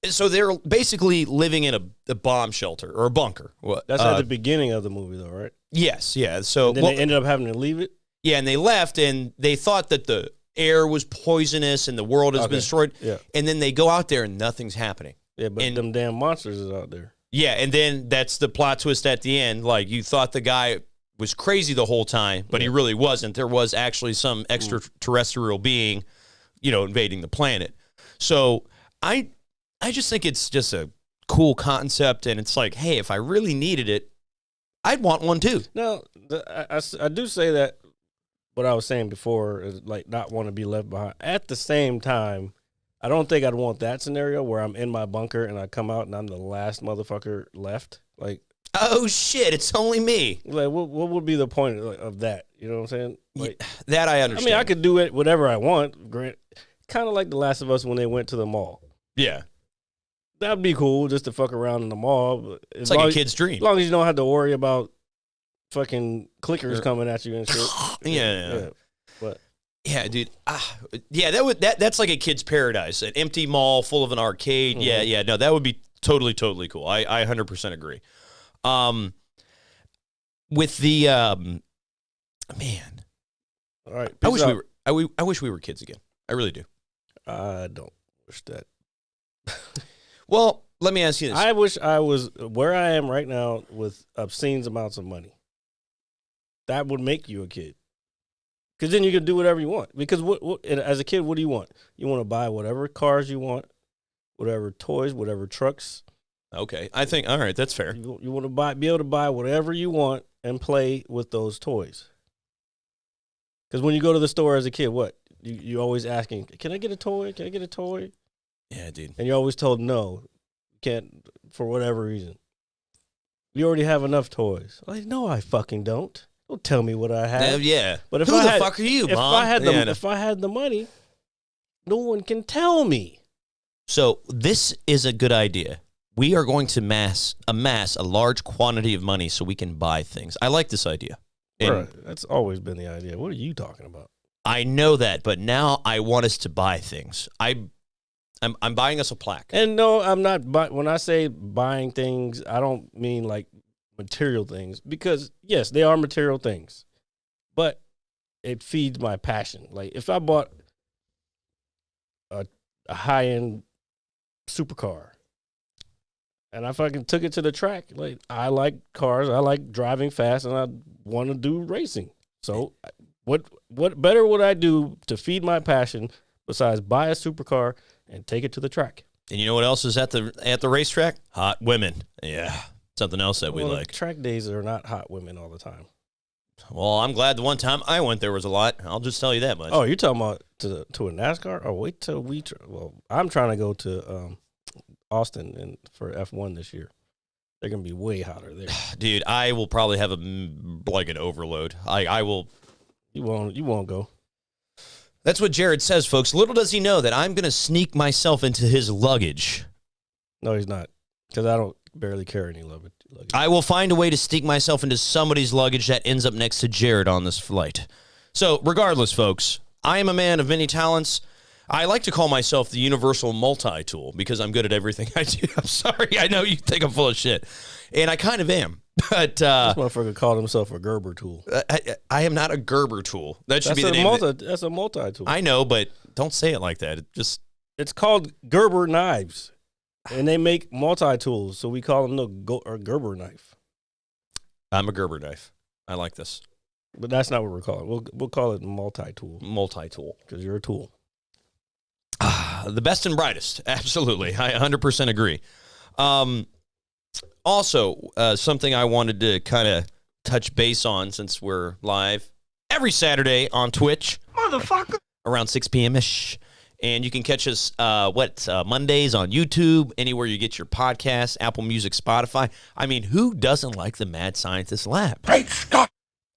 S4: So they're basically living in a bomb shelter or a bunker.
S5: That's at the beginning of the movie, though, right?
S4: Yes, yeah. So
S5: and then they ended up having to leave it?
S4: Yeah, and they left, and they thought that the air was poisonous and the world has been destroyed.
S5: Yeah.
S4: And then they go out there, and nothing's happening.
S5: Yeah, but them damn monsters is out there.
S4: Yeah, and then that's the plot twist at the end. Like, you thought the guy was crazy the whole time, but he really wasn't. There was actually some extraterrestrial being, invading the planet. So I just think it's just a cool concept, and it's like, hey, if I really needed it, I'd want one too.
S5: Now, I do say that what I was saying before is like not want to be left behind. At the same time, I don't think I'd want that scenario where I'm in my bunker and I come out and I'm the last motherfucker left. Like,
S4: oh shit, it's only me.
S5: Like, what would be the point of that? You know what I'm saying? Like,
S4: that I understand.
S5: I mean, I could do it whatever I want. Grant, kind of like The Last of Us when they went to the mall.
S4: Yeah.
S5: That'd be cool just to fuck around in the mall. But
S4: it's like a kid's dream.
S5: As long as you don't have to worry about fucking clickers coming at you and shit.
S4: Yeah.
S5: But
S4: yeah, dude. That's like a kid's paradise. An empty mall full of an arcade. Mm-hmm. Yeah. No, that would be totally cool. I 100% agree. With the man.
S5: All right.
S4: I wish we were kids again. I really do.
S5: I don't wish that.
S4: Well, let me ask you this.
S5: I wish I was where I am right now with obscene amounts of money. That would make you a kid. Because then you can do whatever you want. Because as a kid, what do you want? You want to buy whatever cars you want, whatever toys, whatever trucks.
S4: Okay. I think, all right, that's fair.
S5: You want to be able to buy whatever you want and play with those toys. Because when you go to the store as a kid, what? You always asking, can I get a toy? Can I get a toy?
S4: Yeah, dude.
S5: And you're always told no, you can't for whatever reason. You already have enough toys. Like, no, I fucking don't. Don't tell me what I have.
S4: Yeah.
S5: But if
S4: Who
S5: I
S4: the
S5: had,
S4: fuck are you,
S5: if
S4: Mom?
S5: I had the
S4: Yeah, no.
S5: if I had the money, no one can tell me.
S4: So this is a good idea. We are going to amass a large quantity of money so we can buy things. I like this idea. And
S5: Right. That's always been the idea. What are you talking about?
S4: I know that, but now I want us to buy things. I'm buying us a plaque.
S5: And no, I'm not. When I say buying things, I don't mean like material things, because yes, they are material things, but it feeds my passion. Like if I bought a high-end supercar and I fucking took it to the track, like I like cars, I like driving fast, and I want to do racing. So what better would I do to feed my passion besides buy a supercar and take it to the track?
S4: And you know what else is at the racetrack? Hot women. Yeah. Something else that we
S5: Well,
S4: like.
S5: track days are not hot women all the time.
S4: Well, I'm glad the one time I went there was a lot. I'll just tell you that much.
S5: Oh, you're talking about to a NASCAR? Oh, wait till we. Well, I'm trying to go to Austin for F1 this year. They're gonna be way hotter there.
S4: Dude, I will probably have an overload. I will.
S5: You won't go.
S4: That's what Jared says, folks. Little does he know that I'm going to sneak myself into his luggage.
S5: No, he's not, because I don't barely carry any luggage.
S4: I will find a way to sneak myself into somebody's luggage that ends up next to Jared on this flight. So, regardless, folks, I am a man of many talents. I like to call myself the universal multi-tool because I'm good at everything I do. I'm sorry. I know you think I'm full of shit. And I kind of am. But
S5: This motherfucker called himself a Gerber tool.
S4: I am not a Gerber tool. That should be the name.
S5: That's a multi-tool.
S4: I know, but don't say it like that.
S5: It's called Gerber knives, and they make multi-tools, so we call them a Gerber knife.
S4: I'm a Gerber knife. I like this.
S5: But that's not what we're calling it. We'll call it multi-tool.
S4: Multi-tool.
S5: Because you're a tool.
S4: The best and brightest. Absolutely. I 100% agree. Also, something I wanted to kind of touch base on since we're live every Saturday on Twitch. Motherfucker. Around 6 p.m.-ish. And you can catch us, Mondays on YouTube, anywhere you get your podcasts, Apple Music, Spotify. I mean, who doesn't like the Mad Scientist Lab?
S1: Great Scott!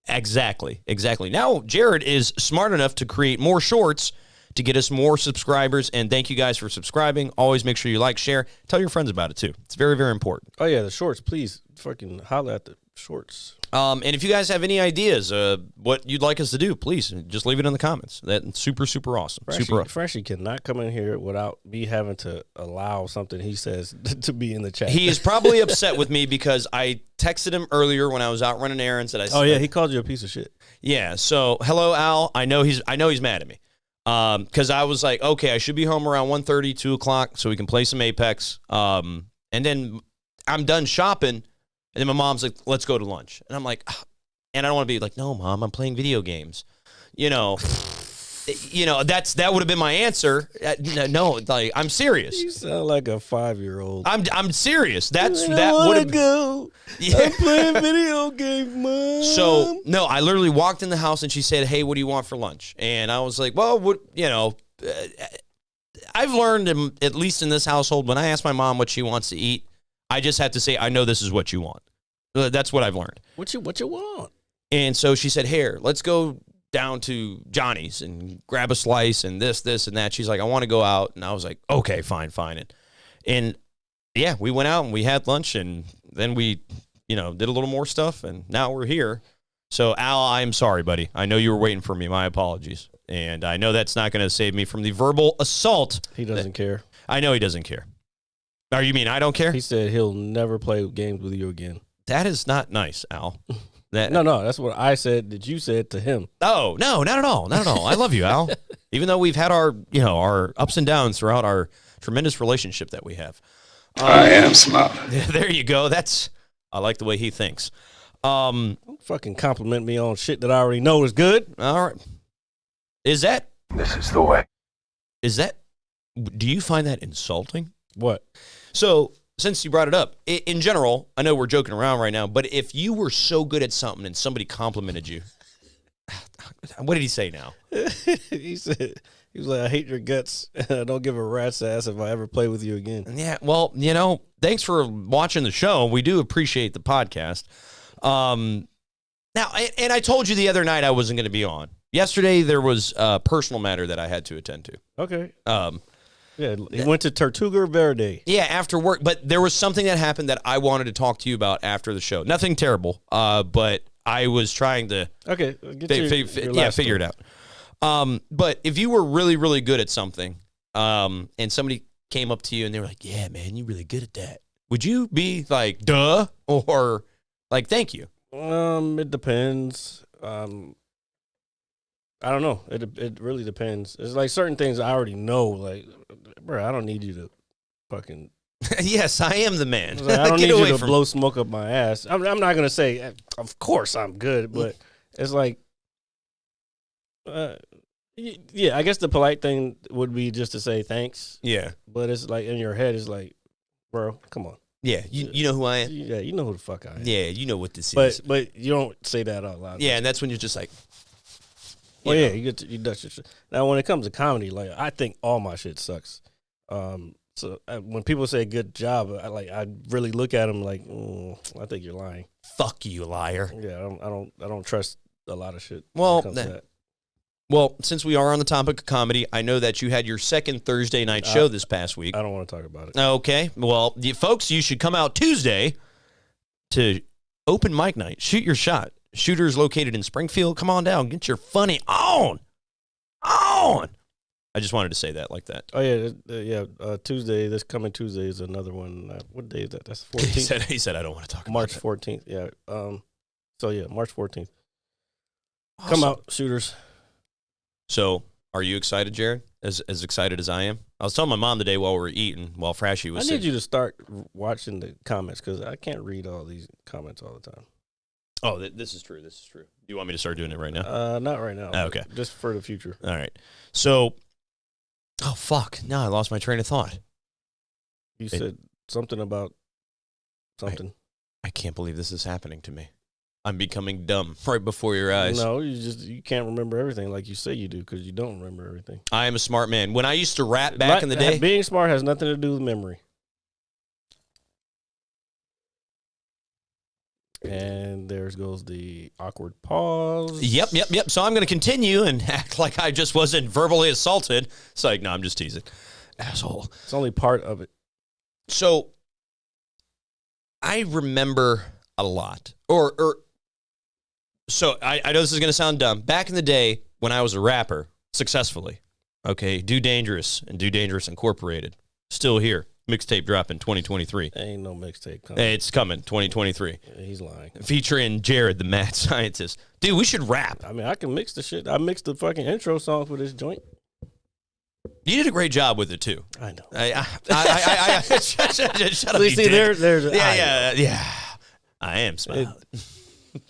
S4: Exactly. Now, Jared is smart enough to create more shorts to get us more subscribers, and thank you guys for subscribing. Always make sure you like, share, tell your friends about it too. It's very, very important.
S5: Oh yeah, the shorts. Please fucking holler at the shorts.
S4: And if you guys have any ideas, what you'd like us to do, please just leave it in the comments. That's super, super awesome.
S5: Freshie cannot come in here without me having to allow something he says to be in the chat.
S4: He is probably upset with me because I texted him earlier when I was out running errands. That I said,
S5: oh yeah, he called you a piece of shit.
S4: Yeah. So hello, Al. I know he's mad at me. Because I was like, okay, I should be home around 1:30, 2 o'clock, so we can play some Apex. And then I'm done shopping, and then my mom's like, let's go to lunch. And I'm like, and I don't want to be like, no, Mom, I'm playing video games. That would have been my answer. No, like, I'm serious.
S5: You sound like a 5-year-old.
S4: I'm serious.
S5: I
S4: Would have
S5: go.
S4: Yeah.
S5: I'm playing video games, Mom.
S4: So, no, I literally walked in the house and she said, hey, what do you want for lunch? And I was like, well, I've learned, at least in this household, when I ask my mom what she wants to eat, I just have to say, I know this is what you want. That's what I've learned.
S5: What you want? And
S4: so she said, here, let's go down to Johnny's and grab a slice and this, and that. She's like, I want to go out. And I was like, okay, fine. And yeah, we went out and we had lunch, and then we, did a little more stuff, and now we're here. So, Al, I'm sorry, buddy. I know you were waiting for me. My apologies. And I know that's not going to save me from the verbal assault.
S5: He doesn't care.
S4: I know he doesn't care. Or you mean I don't care?
S5: He said he'll never play games with you again.
S4: That is not nice, Al.
S5: No, that's what I said that you said to him.
S4: Oh, no, not at all. I love you, Al. Even though we've had our ups and downs throughout our tremendous relationship that we have.
S1: I am smart.
S4: There you go. I like the way he thinks.
S5: Don't fucking compliment me on shit that I already know is good.
S4: All right. This is the way. Do you find that insulting?
S5: What?
S4: So, since you brought it up, in general, I know we're joking around right now, but if you were so good at something and somebody complimented you, what did he say now?
S5: He was like, I hate your guts, and I don't give a rat's ass if I ever play with you again.
S4: Yeah, well, thanks for watching the show. We do appreciate the podcast. Now, and I told you the other night I wasn't going to be on. Yesterday, there was a personal matter that I had to attend to.
S5: Okay. Yeah, he went to Tortuga Verde.
S4: Yeah, after work. But there was something that happened that I wanted to talk to you about after the show. Nothing terrible, but I was trying to figure it out. But if you were really, really good at something, and somebody came up to you and they were like, yeah, man, you're really good at that, would you be like, duh, or like, thank you?
S5: It depends. I don't know. It really depends. It's like certain things I already know. Like, bro, I don't need you to fucking.
S4: Yes, I am the man.
S5: Like, I don't need you to blow smoke up my ass. I'm not gonna say, of course I'm good, but it's like, yeah. I guess the polite thing would be just to say thanks.
S4: Yeah,
S5: but it's like in your head, it's like, bro, come on.
S4: Yeah, you know who I am.
S5: Yeah, you know who the fuck I am.
S4: Yeah, you know what this is.
S5: But you don't say that out loud.
S4: Yeah, and that's when you're just like.
S5: Well, yeah, you dust your shit. Now, when it comes to comedy, like I think all my shit sucks. So when people say good job, I really look at them like, I think you're lying.
S4: Fuck you, liar.
S5: Yeah, I don't trust a lot of shit.
S4: Well, since we are on the topic of comedy, I know that you had your second Thursday night show this past week.
S5: I don't want to talk about it.
S4: Okay, well, folks, you should come out Tuesday to open mic night. Shoot your shot. Shooters located in Springfield. Come on down. Get your funny on. I just wanted to say that like that.
S5: Oh, yeah. Tuesday, this coming Tuesday is another one. What day is that? That's 14th.
S4: He said I don't want to talk
S5: March
S4: about that.
S5: 14th. Yeah. So, yeah, March 14th.
S4: Awesome.
S5: Come out, shooters.
S4: So, are you excited, Jared? As excited as I am? I was telling my mom today while we were eating, while Frashy was
S5: I need you to start watching the comments because I can't read all these comments all the time.
S4: Oh, this is true. This is true. Do you want me to start doing it right now?
S5: Not right now.
S4: Okay.
S5: Just for the future.
S4: All right. So, oh, fuck. No, I lost my train of thought.
S5: You said something about something.
S4: I can't believe this is happening to me. I'm becoming dumb right before your eyes.
S5: No, you can't remember everything like you say you do because you don't remember everything.
S4: I am a smart man. When I used to rap back in the day.
S5: Being smart has nothing to do with memory. And there goes the awkward pause.
S4: Yep. So I'm going to continue and act like I just wasn't verbally assaulted. It's like, no, I'm just teasing. Asshole.
S5: It's only part of it.
S4: So I remember a lot. So I know this is going to sound dumb. Back in the day when I was a rapper, successfully, okay, Do Dangerous and Do Dangerous Incorporated, still here. Mixtape dropping 2023.
S5: Ain't no mixtape coming.
S4: It's coming 2023.
S5: Yeah, he's lying.
S4: Featuring Jared, the mad scientist. Dude, we should rap.
S5: I mean, I can mix the shit. I mixed the fucking intro song for this joint.
S4: You did a great job with it too.
S5: I know.
S4: Shut up,
S5: you
S4: you
S5: see,
S4: dick.
S5: there's
S4: yeah. I am smiling.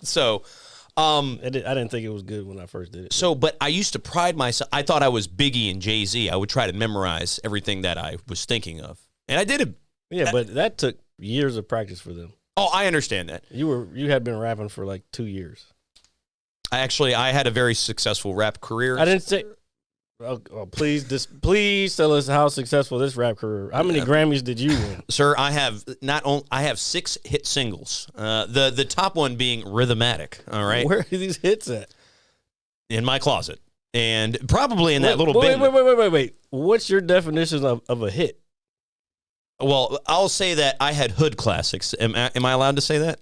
S4: So,
S5: I didn't think it was good when I first did it.
S4: So, but I used to pride myself. I thought I was Biggie and Jay-Z. I would try to memorize everything that I was thinking of. And I did it.
S5: Yeah, but that took years of practice for them.
S4: Oh, I understand that.
S5: You had been rapping for like 2 years.
S4: I had a very successful rap career.
S5: I didn't say. Oh, please tell us how successful this rap career. How many Grammys did you win,
S4: sir? I have 6 hit singles. The top one being Rhythmatic. All right,
S5: where are these hits at?
S4: In my closet, and probably in that little bin.
S5: Wait. What's your definition of a hit?
S4: Well, I'll say that I had hood classics. Am I allowed to say that?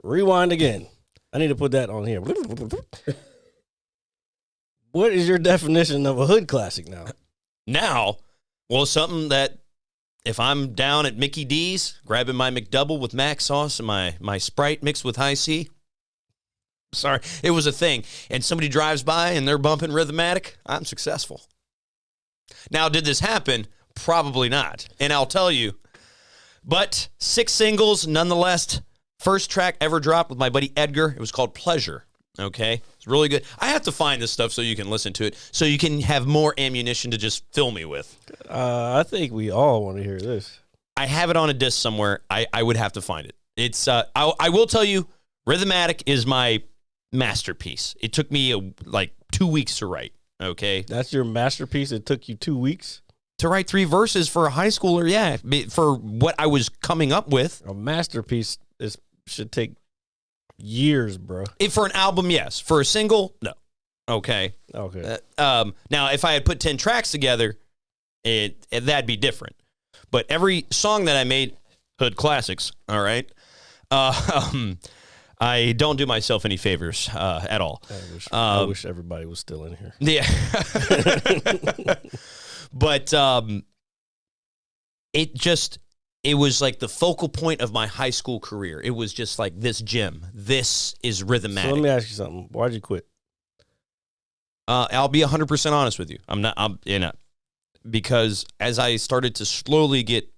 S5: Rewind again. I need to put that on here. What is your definition of a hood classic now?
S4: Now, well, something that if I'm down at Mickey D's, grabbing my McDouble with mac sauce and my Sprite mixed with high C. Sorry, it was a thing. And somebody drives by and they're bumping Rhythmatic, I'm successful. Now, did this happen? Probably not. And I'll tell you. But 6 singles, nonetheless. First track ever dropped with my buddy Edgar. It was called Pleasure. Okay? It's really good. I have to find this stuff so you can listen to it, so you can have more ammunition to just fill me with.
S5: I think we all want to hear this.
S4: I have it on a disc somewhere. I would have to find it. It's I will tell you, Rhythmatic is my masterpiece. It took me like 2 weeks to write. Okay?
S5: That's your masterpiece? It took you 2 weeks?
S4: to write 3 verses for a high schooler, yeah, for what I was coming up with.
S5: A masterpiece should take years, bro.
S4: If for an album, yes. For a single, no. Okay.
S5: Okay.
S4: Now, if I had put 10 tracks together, that'd be different. But every song that I made, hood classics, all right? I don't do myself any favors at all.
S5: I wish everybody was still in here.
S4: Yeah. But it was like the focal point of my high school career. It was just like this gym. This is rhythmatic.
S5: So let me ask you something. Why'd you quit?
S4: I'll be 100% honest with you. Because as I started to slowly get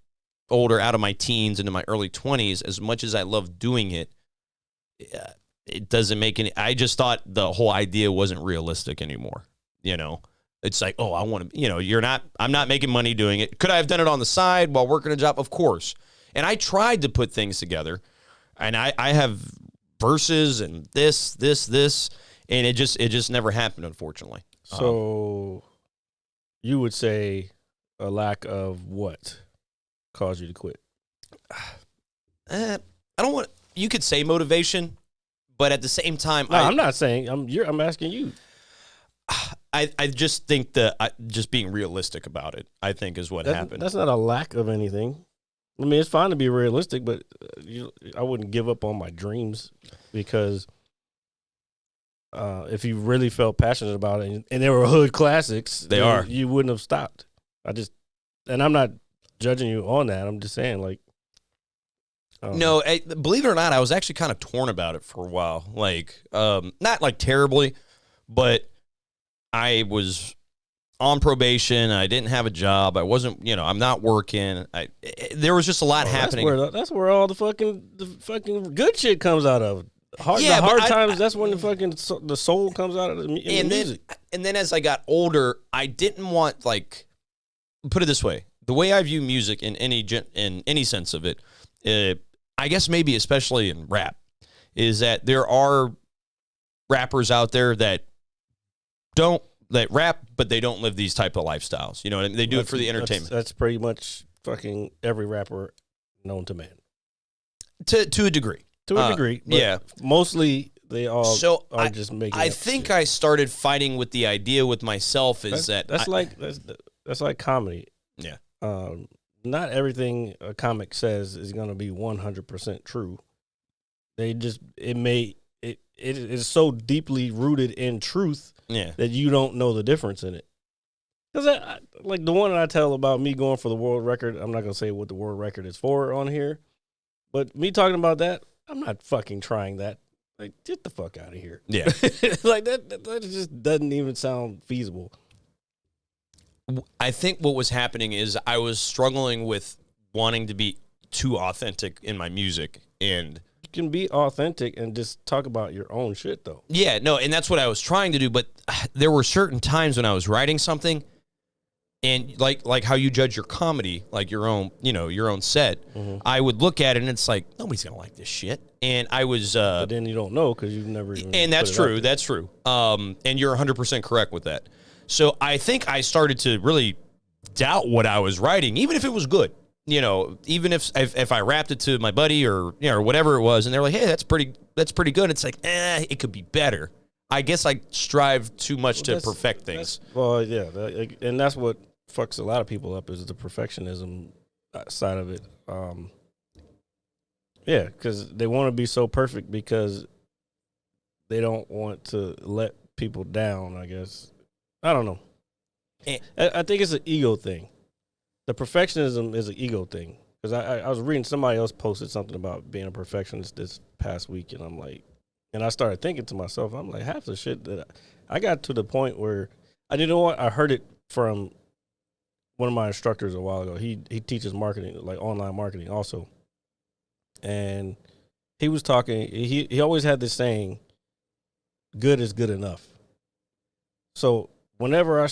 S4: older, out of my teens into my early 20s, as much as I loved doing it, it doesn't make any. I just thought the whole idea wasn't realistic anymore. It's like, oh, I want to. I'm not making money doing it. Could I have done it on the side while working a job? Of course. And I tried to put things together, and I have verses and this, and it just never happened, unfortunately.
S5: So you would say a lack of what caused you to quit?
S4: I don't want. You could say motivation, but at the same time,
S5: no, I'm not saying. I'm asking you.
S4: I just think that just being realistic about it, I think, is what happened.
S5: That's not a lack of anything. I mean, it's fine to be realistic, but I wouldn't give up on my dreams because if you really felt passionate about it and they were hood classics, you wouldn't have stopped. And I'm not judging you on that. I'm just saying, like,
S4: no, believe it or not, I was actually kind of torn about it for a while. Like, not like terribly, but I was on probation. I didn't have a job. I wasn't, I'm not working. There was just a lot happening.
S5: That's where all the fucking good shit comes out of. The hard times. That's when the soul comes out of the music.
S4: And then as I got older, I didn't want, like, put it this way: the way I view music in any sense of it, I guess maybe especially in rap, is that there are rappers out there that rap, but they don't live these type of lifestyles. You know what I mean? They do it for the entertainment.
S5: That's pretty much fucking every rapper known to man.
S4: To a degree.
S5: To a degree. But
S4: yeah.
S5: Mostly they all are just making
S4: I
S5: up
S4: think
S5: shit.
S4: I started fighting with the idea with myself
S5: that's like comedy.
S4: Yeah.
S5: Not everything a comic says is going to be 100% true. It is so deeply rooted in truth that you don't know the difference in it. Because like the one that I tell about me going for the world record, I'm not going to say what the world record is for on here, but me talking about that, I'm not fucking trying that. Like, get the fuck out of here.
S4: Yeah.
S5: Like that just doesn't even sound feasible.
S4: I think what was happening is I was struggling with wanting to be too authentic in my music, and
S5: you can be authentic and just talk about your own shit, though.
S4: Yeah, no, and that's what I was trying to do, but there were certain times when I was writing something, and like how you judge your comedy, like your own set, I would look at it and it's like, nobody's gonna like this shit, and I was.
S5: But then you don't know because you've never. Even
S4: and that's true. That's true. And you're 100% correct with that. So I think I started to really doubt what I was writing, even if it was good. Even if I rapped it to my buddy or whatever it was, and they're like, "Hey, that's pretty good." It's like, it could be better. I guess I strive too much to perfect things.
S5: Well, yeah, and that's what fucks a lot of people up is the perfectionism side of it. Yeah, because they want to be so perfect because they don't want to let people down, I guess. I don't know. I think it's an ego thing. The perfectionism is an ego thing. Because I was reading, somebody else posted something about being a perfectionist this past week, and I'm like, and I started thinking to myself, I'm like, half the shit that I got to the point where, I heard it from one of my instructors a while ago. He teaches marketing, like online marketing also. And he was talking, he always had this saying, good is good enough. So whenever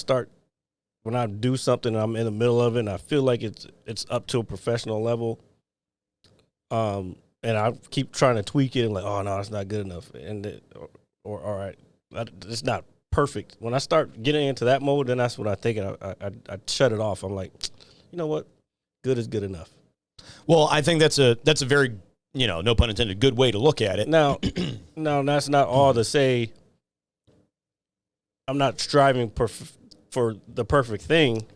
S5: when I do something and I'm in the middle of it and I feel like it's up to a professional level, and I keep trying to tweak it and like, oh no, it's not good enough, and or all right, it's not perfect. When I start getting into that mode, then that's what I think. I shut it off. I'm like, you know what? Good is good enough.
S4: Well, I think that's a very, no pun intended, good way to look at it.
S5: Now, no, that's not all to say. I'm not striving for the perfect thing,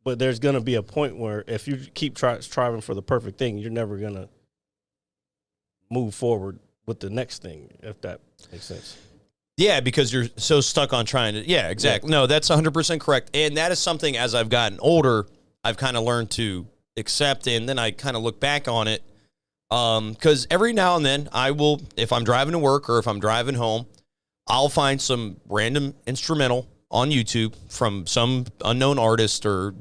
S5: but there's going to be a point where if you keep striving for the perfect thing, you're never going to move forward with the next thing, if that makes sense.
S4: Yeah, because you're so stuck on trying to. Yeah, exactly. Yeah. No, that's 100% correct. And that is something, as I've gotten older, I've kind of learned to accept, and then I kind of look back on it. Because every now and then I will, if I'm driving to work or if I'm driving home, I'll find some random instrumental on YouTube from some unknown artist or,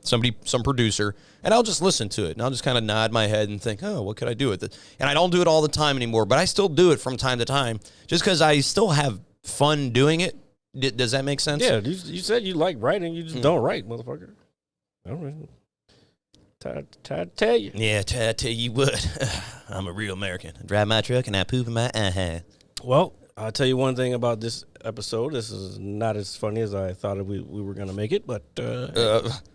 S4: some producer, and I'll just listen to it, and I'll just kind of nod my head and think, oh, what could I do with it? And I don't do it all the time anymore, but I still do it from time to time just because I still have fun doing it. Does that make sense?
S5: Yeah, you said you like writing. You just don't write, motherfucker. All right. Tired to tell you.
S4: Yeah, tell you what. I'm a real American. I drive my truck and I poop in my
S5: Well, I'll tell you one thing about this episode. This is not as funny as I thought we were going to make it, but...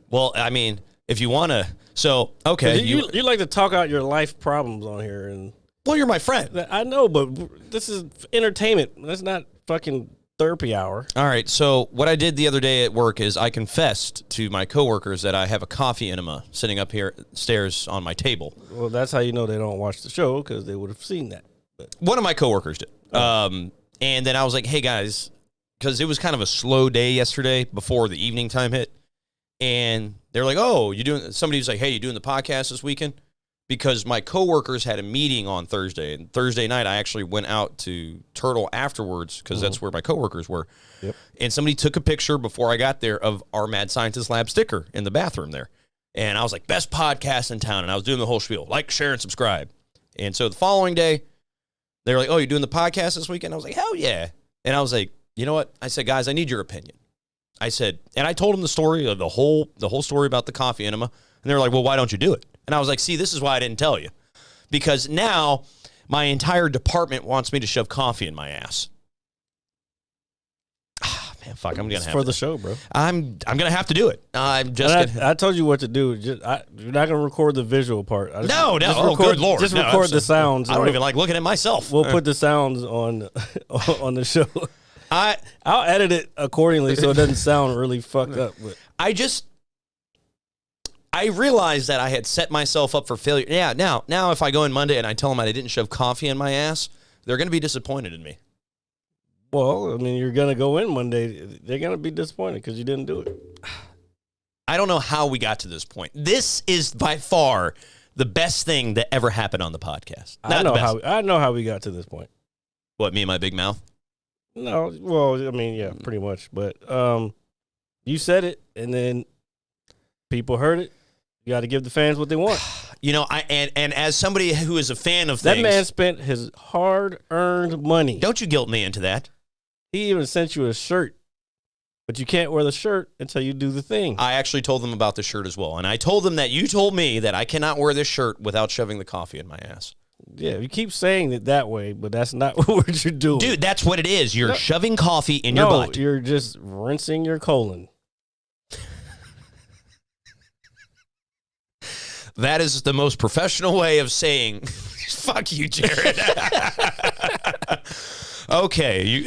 S4: well, I mean, if you want to... So, okay.
S5: You like to talk out your life problems on here. And
S4: well, you're my friend.
S5: I know, but this is entertainment. That's not fucking therapy hour.
S4: All right, so what I did the other day at work is I confessed to my coworkers that I have a coffee enema sitting up here stairs on my table.
S5: Well, that's how you know they don't watch the show, because they would have seen that. But.
S4: One of my coworkers did. And then I was like, hey, guys, because it was kind of a slow day yesterday before the evening time hit. And they're like, oh, somebody was like, hey, you doing the podcast this weekend? Because my coworkers had a meeting on Thursday. And Thursday night, I actually went out to Turtle afterwards because that's where my coworkers were.
S5: Yep.
S4: And somebody took a picture before I got there of our Mad Scientist Lab sticker in the bathroom there. And I was like, best podcast in town. And I was doing the whole spiel. Like, share, and subscribe. And so the following day, they were like, oh, you're doing the podcast this weekend? I was like, hell yeah. And I was like, you know what? I said, guys, I need your opinion. I said, and I told them the story of the whole story about the coffee enema. And they were like, well, why don't you do it? And I was like, see, this is why I didn't tell you. Because now my entire department wants me to shove coffee in my ass. Man, fuck, I'm going to have
S5: for the show, bro.
S4: I'm going to have to do it. I
S5: told you what to do. You're not going to record the visual part.
S4: No. Good Lord.
S5: Just record the sounds.
S4: I don't even like looking at myself.
S5: We'll put the sounds on the show. I'll edit it accordingly so it doesn't sound really fucked up. But.
S4: I realized that I had set myself up for failure. Yeah, now if I go in Monday and I tell them I didn't shove coffee in my ass, they're going to be disappointed in me.
S5: Well, I mean, you're going to go in Monday. They're going to be disappointed because you didn't do it.
S4: I don't know how we got to this point. This is by far the best thing that ever happened on the podcast.
S5: I know how we got to this point.
S4: What, me and my big mouth?
S5: No, well, I mean, yeah, pretty much. But you said it, and then people heard it. You got to give the fans what they want.
S4: And as somebody who is a fan of things,
S5: that man spent his hard-earned money.
S4: Don't you guilt me into that.
S5: He even sent you a shirt, but you can't wear the shirt until you do the thing.
S4: I actually told them about the shirt as well, and I told them that you told me that I cannot wear this shirt without shoving the coffee in my ass.
S5: Yeah, you keep saying it that way, but that's not what you're doing.
S4: Dude, that's what it is. You're shoving coffee in your butt.
S5: You're just rinsing your colon.
S4: That is the most professional way of saying, fuck you, Jared. Okay.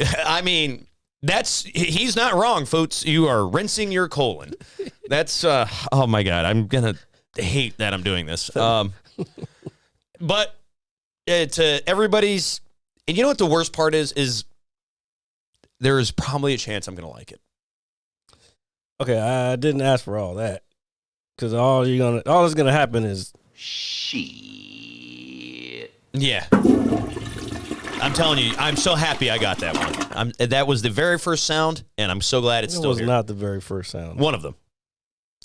S4: He's not wrong, folks. You are rinsing your colon. That's, oh my God, I'm going to hate that I'm doing this. But to everybody's, and you know what the worst part is there is probably a chance I'm going to like it.
S5: Okay, I didn't ask for all that. Because all that's gonna happen is
S1: Shit.
S4: Yeah. I'm telling you, I'm so happy I got that one. That was the very first sound, and I'm so glad it's still here.
S5: It was not the very first sound.
S4: One of them.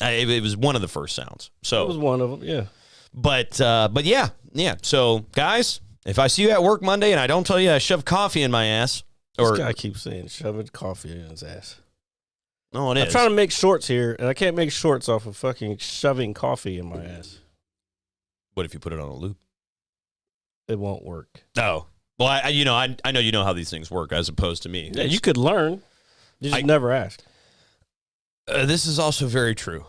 S4: It was one of the first sounds. So
S5: it was one of them, yeah.
S4: But yeah. So guys, if I see you at work Monday and I don't tell you I shoved coffee in my ass,
S5: this guy keeps saying shoving coffee in his ass.
S4: No, it is.
S5: I'm trying to make shorts here, and I can't make shorts off of fucking shoving coffee in my ass.
S4: What if you put it on a loop?
S5: It won't work.
S4: Oh. Well, I know you know how these things work as opposed to me.
S5: Yeah, you could learn. You just never ask.
S4: This is also very true.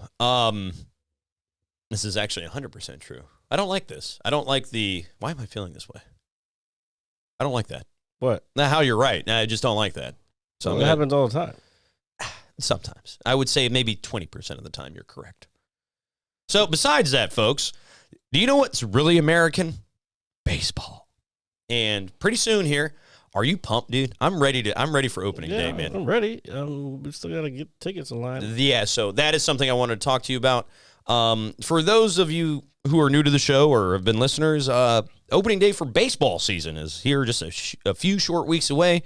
S4: This is actually 100% true. I don't like this. I don't like why am I feeling this way? I don't like that.
S5: What?
S4: Now, how you're right. I just don't like that. So
S5: it happens all the time.
S4: Sometimes. I would say maybe 20% of the time you're correct. So besides that, folks, do you know what's really American? Baseball. And pretty soon here, are you pumped, dude? I'm ready for opening day, man.
S5: I'm ready. We still got to get tickets in line.
S4: Yeah, so that is something I wanted to talk to you about. For those of you who are new to the show or have been listeners, opening day for baseball season is here just a few short weeks away.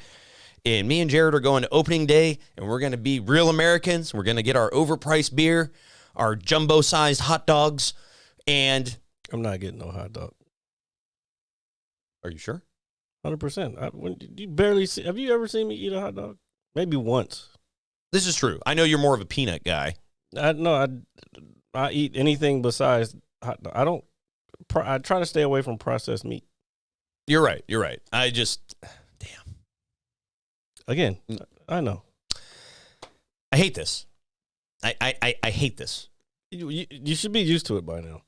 S4: And me and Jared are going to opening day, and we're going to be real Americans. We're going to get our overpriced beer, our jumbo-sized hot dogs, and...
S5: I'm not getting no hot dog.
S4: Are you sure?
S5: 100%. You barely see... Have you ever seen me eat a hot dog? Maybe once.
S4: This is true. I know you're more of a peanut guy.
S5: I eat anything besides hot dog. I try to stay away from processed meat.
S4: You're right. I just... Damn.
S5: Again, I know.
S4: I hate this. I hate this.
S5: You should be used to it by now.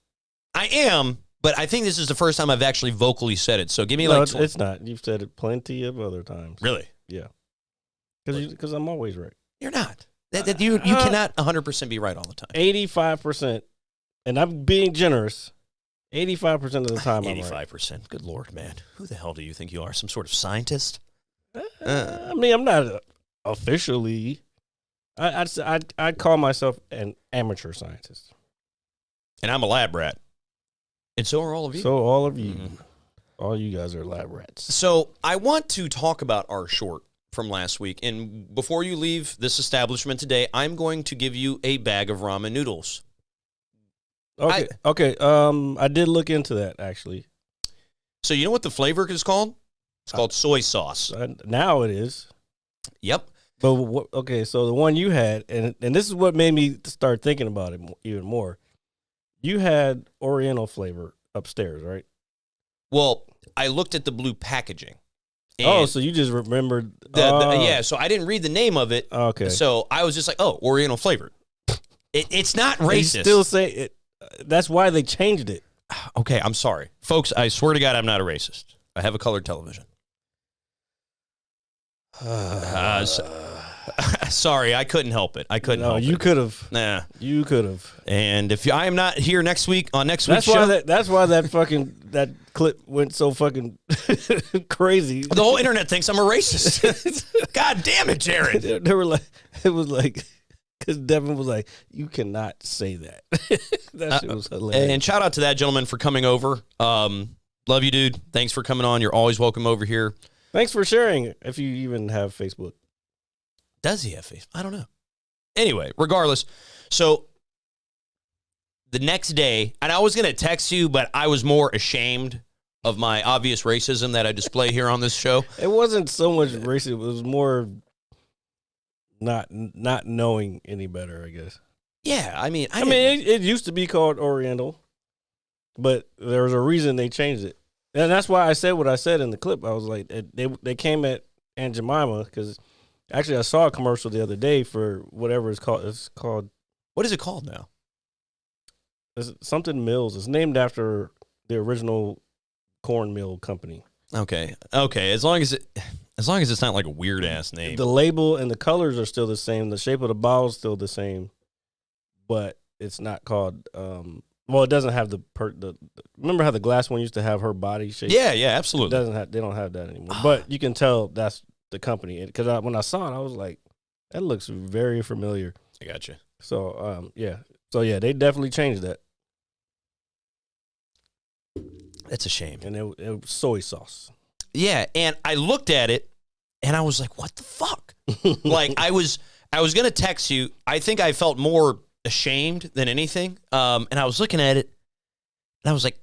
S4: I am, but I think this is the first time I've actually vocally said it. So give me
S5: it's not. You've said it plenty of other times.
S4: Really?
S5: Yeah. Because I'm always right.
S4: You're not. You cannot 100% be right all the time.
S5: 85%, and I'm being generous. 85% of the time,
S4: 85%.
S5: I'm right.
S4: Good Lord, man. Who the hell do you think you are? Some sort of scientist?
S5: I mean, I'm not officially. I'd call myself an amateur scientist.
S4: And I'm a lab rat. And so are all of you.
S5: So all of you. Mm-hmm. All you guys are lab rats.
S4: So I want to talk about our short from last week. And before you leave this establishment today, I'm going to give you a bag of ramen noodles.
S5: Okay. I did look into that, actually.
S4: So you know what the flavor is called? It's called soy sauce.
S5: Now it is.
S4: Yep.
S5: But so the one you had, and this is what made me start thinking about it even more. You had Oriental flavor upstairs, right?
S4: Well, I looked at the blue packaging.
S5: So you just remembered.
S4: Yeah, so I didn't read the name of it.
S5: Okay.
S4: So I was just like, oh, Oriental flavored. It's not racist.
S5: They still say it. That's why they changed it.
S4: Okay, I'm sorry. Folks, I swear to God, I'm not a racist. I have a colored television. Sorry, I couldn't help it.
S5: You could have.
S4: Nah.
S5: You could have.
S4: And if I am not here next week on next week's show.
S5: That's why that clip went so fucking crazy.
S4: The whole internet thinks I'm a racist. God damn it, Jared.
S5: They were like, it was like, because Devin was like, you cannot say that. That shit was hilarious.
S4: And shout out to that gentleman for coming over. Love you, dude. Thanks for coming on. You're always welcome over here.
S5: Thanks for sharing, if you even have Facebook.
S4: Does he have Facebook? I don't know. Anyway, regardless, so the next day, and I was going to text you, but I was more ashamed of my obvious racism that I display here on this show.
S5: It wasn't so much racism. It was more not knowing any better, I guess.
S4: Yeah, I mean,
S5: it used to be called Oriental, but there was a reason they changed it. And that's why I said what I said in the clip. I was like, they came at Aunt Jemima because actually I saw a commercial the other day for whatever it's called. It's called.
S4: What is it called now?
S5: It's something Mills. It's named after the original corn mill company.
S4: Okay. As long as it's not like a weird ass name.
S5: The label and the colors are still the same. The shape of the bottle is still the same, but it's not called. Well, it doesn't have the remember how the glass one used to have her body shape?
S4: Yeah, absolutely.
S5: They don't have that anymore. But you can tell that's the company. Because when I saw it, I was like, that looks very familiar.
S4: I got you.
S5: So, yeah. So, yeah, they definitely changed that.
S4: That's a shame.
S5: And it was soy sauce.
S4: Yeah, and I looked at it, and I was like, what the fuck? Like, I was going to text you. I think I felt more ashamed than anything. And I was looking at it, and I was like,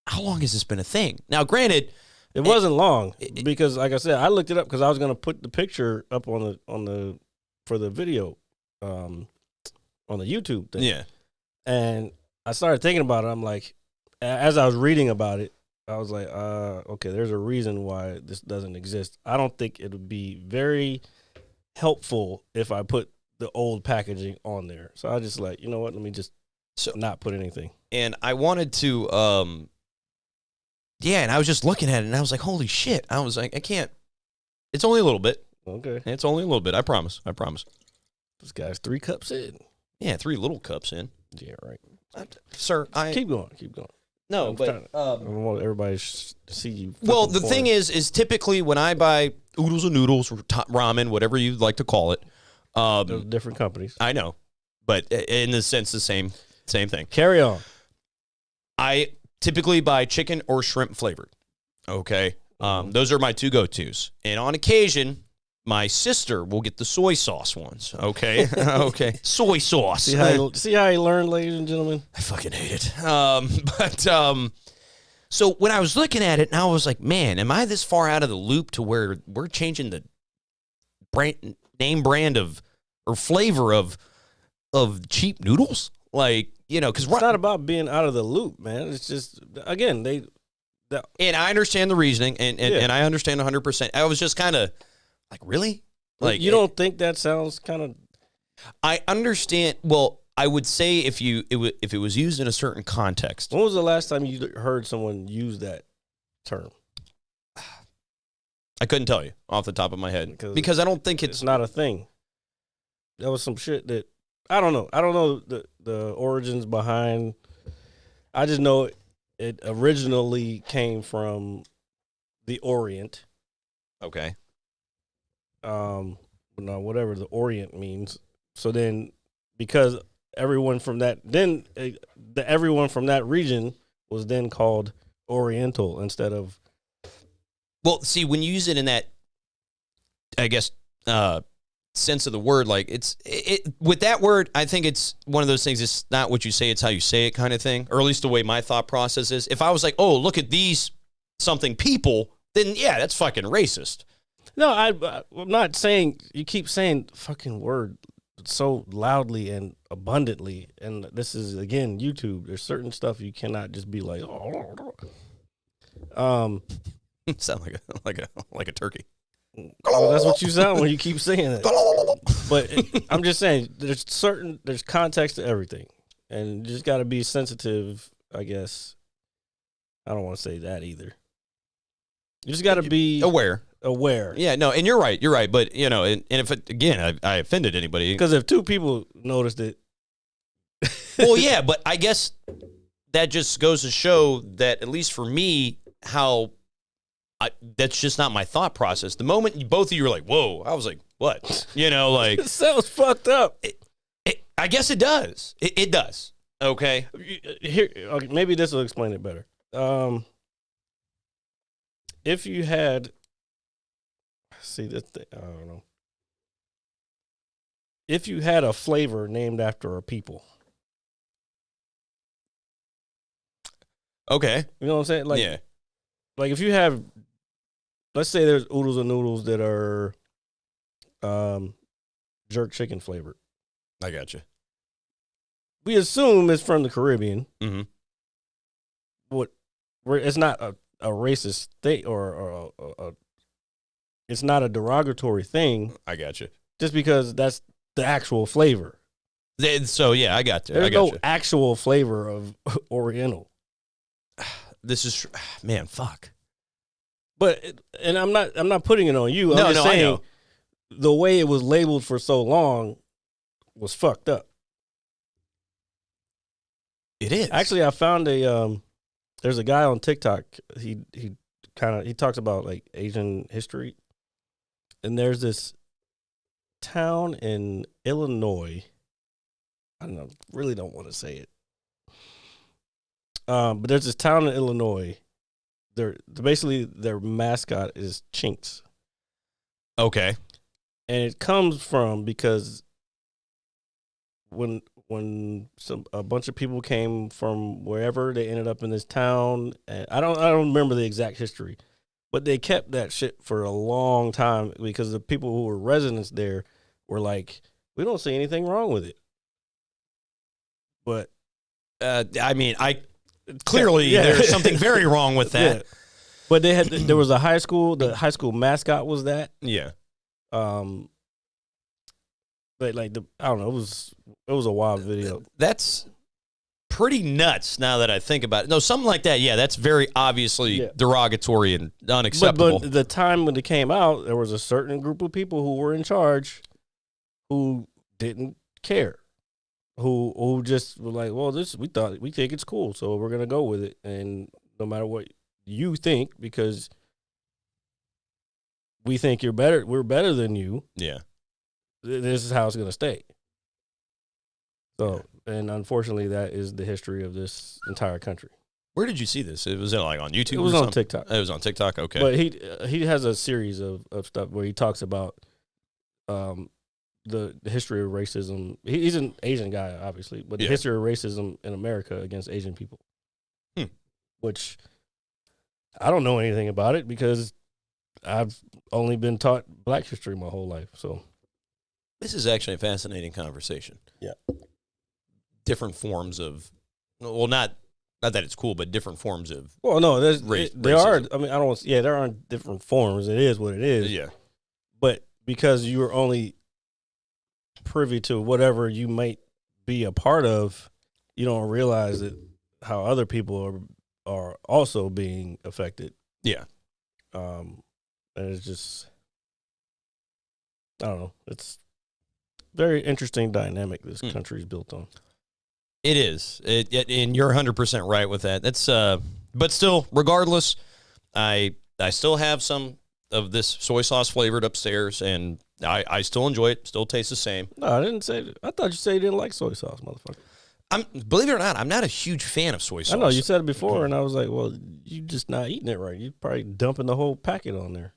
S4: how long has this been a thing? Now, granted,
S5: it wasn't long because, like I said, I looked it up because I was going to put the picture up on the for the video on the YouTube thing.
S4: Yeah.
S5: And I started thinking about it. I'm like, as I was reading about it, I was like, okay, there's a reason why this doesn't exist. I don't think it would be very helpful if I put the old packaging on there. So I just like, you know what? Let me just not put anything.
S4: And I wanted to, and I was just looking at it, and I was like, holy shit. I was like, I can't. It's only a little bit.
S5: Okay.
S4: It's only a little bit. I promise.
S5: This guy's 3 cups in.
S4: Yeah, 3 little cups in.
S5: Yeah, right.
S4: Sir,
S5: Keep going.
S4: No, but
S5: I want everybody to see you.
S4: Well, the thing is typically when I buy oodles and noodles or ramen, whatever you like to call it,
S5: Those different companies.
S4: I know, but in the sense, the same thing.
S5: Carry on.
S4: I typically buy chicken or shrimp flavored. Okay, those are my 2 go-tos, and on occasion, my sister will get the soy sauce ones. Okay, okay, soy sauce.
S5: See how you learn, ladies and gentlemen.
S4: I fucking hate it. So when I was looking at it, and I was like, man, am I this far out of the loop to where we're changing the name brand of or flavor of cheap noodles? Like, because
S5: It's not about being out of the loop, man. It's just, again,
S4: and I understand the reasoning, and I understand 100%. I was just kind of like, really? Like,
S5: you don't think that sounds kind of?
S4: I understand. Well, I would say if it was used in a certain context.
S5: When was the last time you heard someone use that term?
S4: I couldn't tell you off the top of my head because I don't think
S5: it's not a thing. That was some shit that I don't know. I don't know the origins behind. I just know it originally came from the Orient.
S4: Okay.
S5: Whatever the Orient means. So then, because everyone from that region was then called Oriental instead of.
S4: Well, see, when you use it in that, I guess, sense of the word, like with that word, I think it's one of those things. It's not what you say; it's how you say it, kind of thing. Or at least the way my thought process is. If I was like, "Oh, look at these something people," then yeah, that's fucking racist.
S5: No, I'm not saying. You keep saying fucking word so loudly and abundantly, and this is again YouTube. There's certain stuff you cannot just be like,
S4: Sound like a turkey.
S5: Well, that's what you sound when you keep saying it. But I'm just saying, there's context to everything, and you just got to be sensitive. I guess I don't want to say that either. You just got to be
S4: aware.
S5: Yeah,
S4: no, and you're right. But and if I offended anybody,
S5: because if 2 people noticed it,
S4: well, yeah, but I guess that just goes to show that at least for me, that's just not my thought process. The moment both of you were like, "Whoa," I was like, "What?" Like
S5: it sounds fucked up.
S4: I guess it does. It does. Okay.
S5: Okay, maybe this will explain it better. If you had, I don't know. If you had a flavor named after a people.
S4: Okay.
S5: You know what I'm saying? Like,
S4: yeah.
S5: Like if you have, let's say there's oodles and noodles that are jerk chicken flavored.
S4: I got you.
S5: We assume it's from the Caribbean.
S4: Mm-hmm.
S5: It's not a racist thing or it's not a derogatory thing.
S4: I got you.
S5: Just because that's the actual flavor.
S4: So yeah, I got you.
S5: There's no actual flavor of Oriental.
S4: This is man, fuck.
S5: But and I'm not putting it on you. I'm just saying
S4: I know.
S5: The way it was labeled for so long was fucked up.
S4: It is.
S5: Actually, I found there's a guy on TikTok. He talks about like Asian history. And there's this town in Illinois. I don't know, really don't want to say it. But there's this town in Illinois. Basically their mascot is Chinks.
S4: Okay.
S5: And it comes from because when a bunch of people came from wherever, they ended up in this town, and I don't remember the exact history, but they kept that shit for a long time because the people who were residents there were like, we don't see anything wrong with it. But
S4: I mean, clearly there's something very wrong with that.
S5: Yeah. But there was a high school. The high school mascot was that.
S4: Yeah.
S5: But like I don't know. It was a wild video.
S4: That's pretty nuts now that I think about it. No, something like that. Yeah, that's very obviously derogatory and unacceptable.
S5: But the time when it came out, there was a certain group of people who were in charge who didn't care. Who just were like, well, we think it's cool, so we're gonna go with it, and no matter what you think, because we think we're better than you.
S4: Yeah,
S5: this is how it's gonna stay. So, and unfortunately, that is the history of this entire country.
S4: Where did you see this? Was it like on YouTube?
S5: It was on TikTok.
S4: It was on TikTok. Okay,
S5: but he has a series of stuff where he talks about the history of racism. He's an Asian guy, obviously, but the history of racism in America against Asian people, which I don't know anything about it because I've only been taught Black history my whole life. So
S4: this is actually a fascinating conversation.
S5: Yeah,
S4: different forms of, well, not that it's cool, but different forms of.
S5: Well, no, there are. I mean, I don't. Yeah, there are different forms. It is what it is.
S4: Yeah,
S5: but because you are only privy to whatever you might be a part of, you don't realize that how other people are also being affected.
S4: Yeah.
S5: And it's just, I don't know. It's very interesting dynamic this country's built on.
S4: It is. And you're 100% right with that. That's but still, regardless, I still have some of this soy sauce flavored upstairs, and I still enjoy it. Still tastes the same.
S5: No, I didn't say that. I thought you said you didn't like soy sauce, motherfucker.
S4: Believe it or not, I'm not a huge fan of soy sauce.
S5: I know you said it before, and I was like, well, you just not eating it right. You probably dumping the whole packet on there.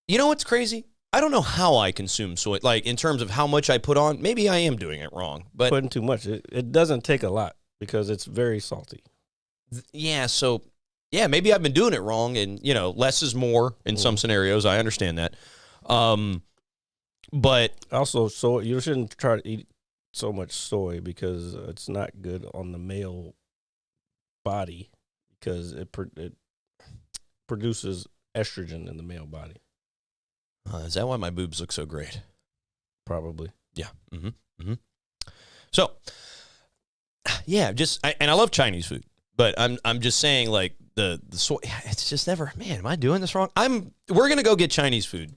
S4: You know what's crazy? I don't know how I consume soy, like in terms of how much I put on. Maybe I am doing it wrong, but
S5: putting too much. It doesn't take a lot because it's very salty.
S4: Yeah, so yeah, maybe I've been doing it wrong, and less is more in some scenarios. I understand that, but
S5: also, so you shouldn't try to eat so much soy because it's not good on the male body because it produces estrogen in the male body.
S4: Is that why my boobs look so great?
S5: Probably.
S4: Yeah. Mm-hmm. Mm-hmm. So, yeah, and I love Chinese food, but I'm just saying, like the soy. It's just never. Man, am I doing this wrong? We're gonna go get Chinese food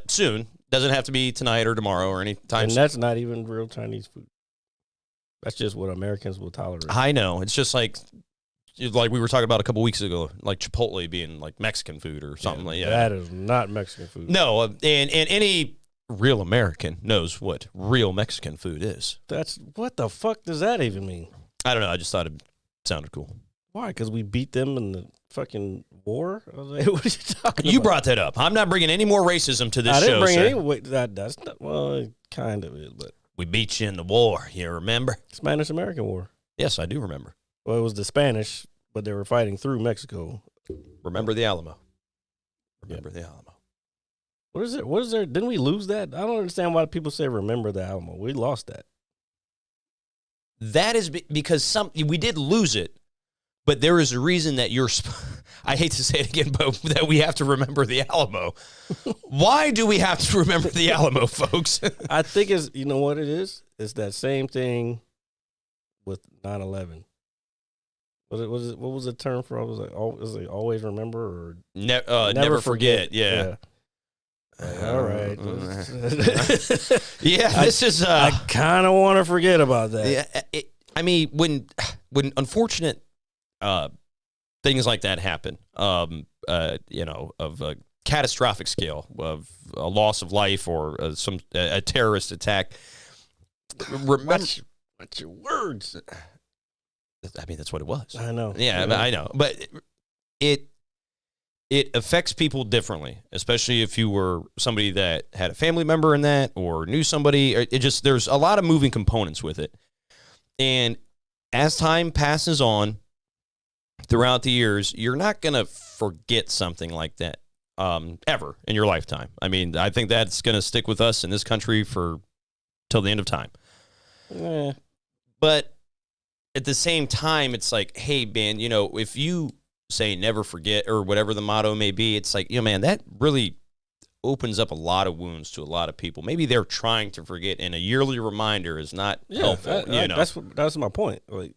S4: soon. Doesn't have to be tonight or tomorrow or any time.
S5: And that's not even real Chinese food. That's just what Americans will tolerate.
S4: I know. It's just like we were talking about a couple weeks ago, like Chipotle being like Mexican food or something like that.
S5: That is not Mexican food.
S4: No, and any real American knows what real Mexican food is.
S5: What the fuck does that even mean?
S4: I don't know. I just thought it sounded cool.
S5: Why? Because we beat them in the fucking war? I was like, what are you talking about?
S4: You brought that up. I'm not bringing any more racism to this show.
S5: I didn't bring any. That's not. Well, it kind of is, but
S4: we beat you in the war. You remember?
S5: Spanish-American War.
S4: Yes, I do remember.
S5: Well, it was the Spanish, but they were fighting through Mexico.
S4: Remember the Alamo. Remember the Alamo.
S5: What is it? What is there? Didn't we lose that? I don't understand why people say remember the Alamo. We lost that.
S4: That is because we did lose it, but there is a reason that I hate to say it again, but that we have to remember the Alamo. Why do we have to remember the Alamo, folks?
S5: I think you know what it is? It's that same thing with 9/11. What was the term for? I was like, always remember or
S4: never forget. Yeah.
S5: All right.
S4: Yeah, this is.
S5: I kind of want to forget about that.
S4: Yeah, I mean, when unfortunate things like that happen, of a catastrophic scale of a loss of life or a terrorist attack. Remember,
S5: what's your words?
S4: I mean, that's what it was.
S5: I know.
S4: Yeah, I know. But it affects people differently, especially if you were somebody that had a family member in that or knew somebody. There's a lot of moving components with it. And as time passes on throughout the years, you're not going to forget something like that ever in your lifetime. I mean, I think that's going to stick with us in this country till the end of time.
S5: Yeah.
S4: But at the same time, it's like, hey, man, if you say never forget or whatever the motto may be, it's like, man, that really opens up a lot of wounds to a lot of people. Maybe they're trying to forget, and a yearly reminder is not helpful.
S5: That's my point. Like,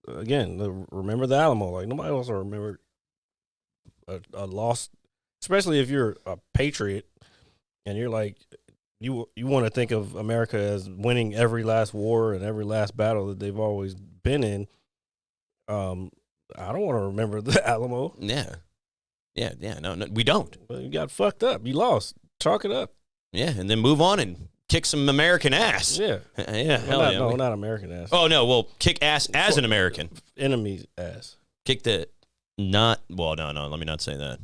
S5: again, remember the Alamo. Like, nobody wants to remember a loss, especially if you're a patriot and you're like, you want to think of America as winning every last war and every last battle that they've always been in. I don't want to remember the Alamo.
S4: Yeah. No, we don't.
S5: Well, you got fucked up. You lost. Chalk it up.
S4: Yeah, and then move on and kick some American ass.
S5: Yeah.
S4: Hell
S5: not American ass.
S4: Oh, no, well, kick ass as an American.
S5: Enemy's ass.
S4: Kick the no, let me not say that.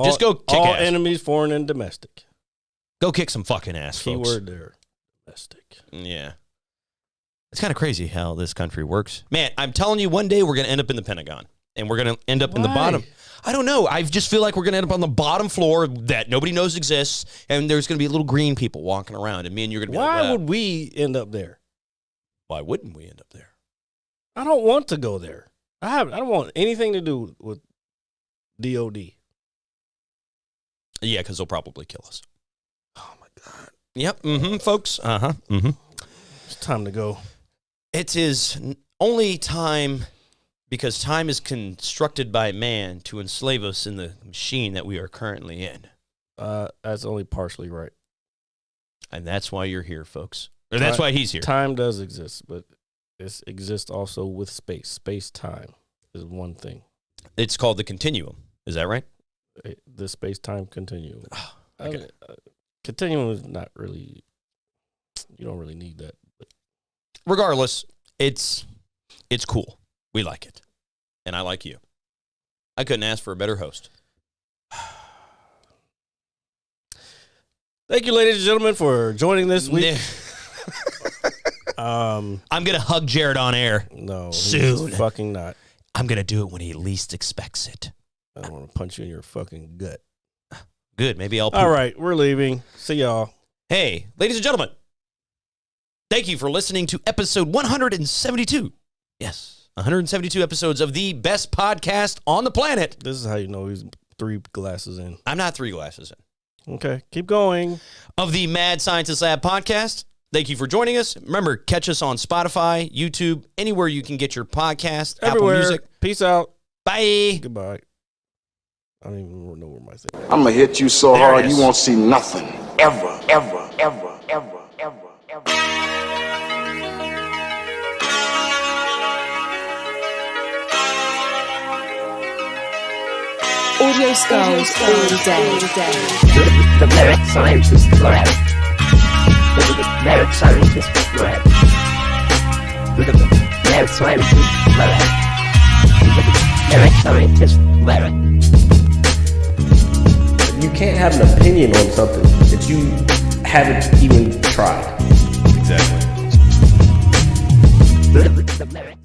S5: Just
S4: go kick
S5: all
S4: ass.
S5: enemies, foreign and domestic.
S4: Go kick some fucking ass, folks.
S5: Keyword there, domestic.
S4: Yeah. It's kind of crazy how this country works. Man, I'm telling you, one day we're going to end up in the Pentagon. And we're going to end up in the bottom. I don't know. I just feel like we're going to end up on the bottom floor that nobody knows exists. And there's going to be little green people walking around. And me and you're going to be
S5: Why
S4: like,
S5: would we end up there?
S4: Why wouldn't we end up there?
S5: I don't want to go there. I don't want anything to do with DOD.
S4: Yeah, because they'll probably kill us.
S5: Oh, my God.
S4: Yep. Folks.
S5: It's time to go.
S4: It is only time, because time is constructed by man to enslave us in the machine that we are currently in.
S5: That's only partially right.
S4: And that's why you're here, folks. Or that's why he's here.
S5: Time does exist, but it exists also with space. Space-time is one thing.
S4: It's called the continuum. Is that right?
S5: The space-time continuum.
S4: Okay.
S5: Continuum is not really, you don't really need that. But.
S4: Regardless, it's cool. We like it. And I like you. I couldn't ask for a better host.
S5: Thank you, ladies and gentlemen, for joining this week.
S4: I'm going to hug Jared on air.
S5: No,
S4: soon.
S5: He's fucking not.
S4: I'm going to do it when he least expects it.
S5: I don't want to punch you in your fucking gut.
S4: Good. Maybe I'll poop.
S5: All right, we're leaving. See y'all.
S4: Hey, ladies and gentlemen, thank you for listening to episode 172. Yes, 172 episodes of the best podcast on the planet.
S5: This is how you know he's 3 glasses in.
S4: I'm not 3 glasses in.
S5: Okay, keep going.
S4: Of the Mad Scientist Lab podcast. Thank you for joining us. Remember, catch us on Spotify, YouTube, anywhere you can get your podcast.
S5: Everywhere.
S4: Apple Music.
S5: Peace out.
S4: Bye.
S5: Goodbye. I don't even know where my thing is.
S1: I'm gonna hit you so
S4: There it
S1: hard
S4: is.
S1: you won't see nothing. Ever, ever, ever, ever, ever, ever.
S2: Audio skulls all day.
S3: The merit scientist lab. The merit scientist lab. The merit scientist lab. The merit scientist lab.
S6: You can't have an opinion on something that you haven't even tried.
S4: Exactly.
S3: The merit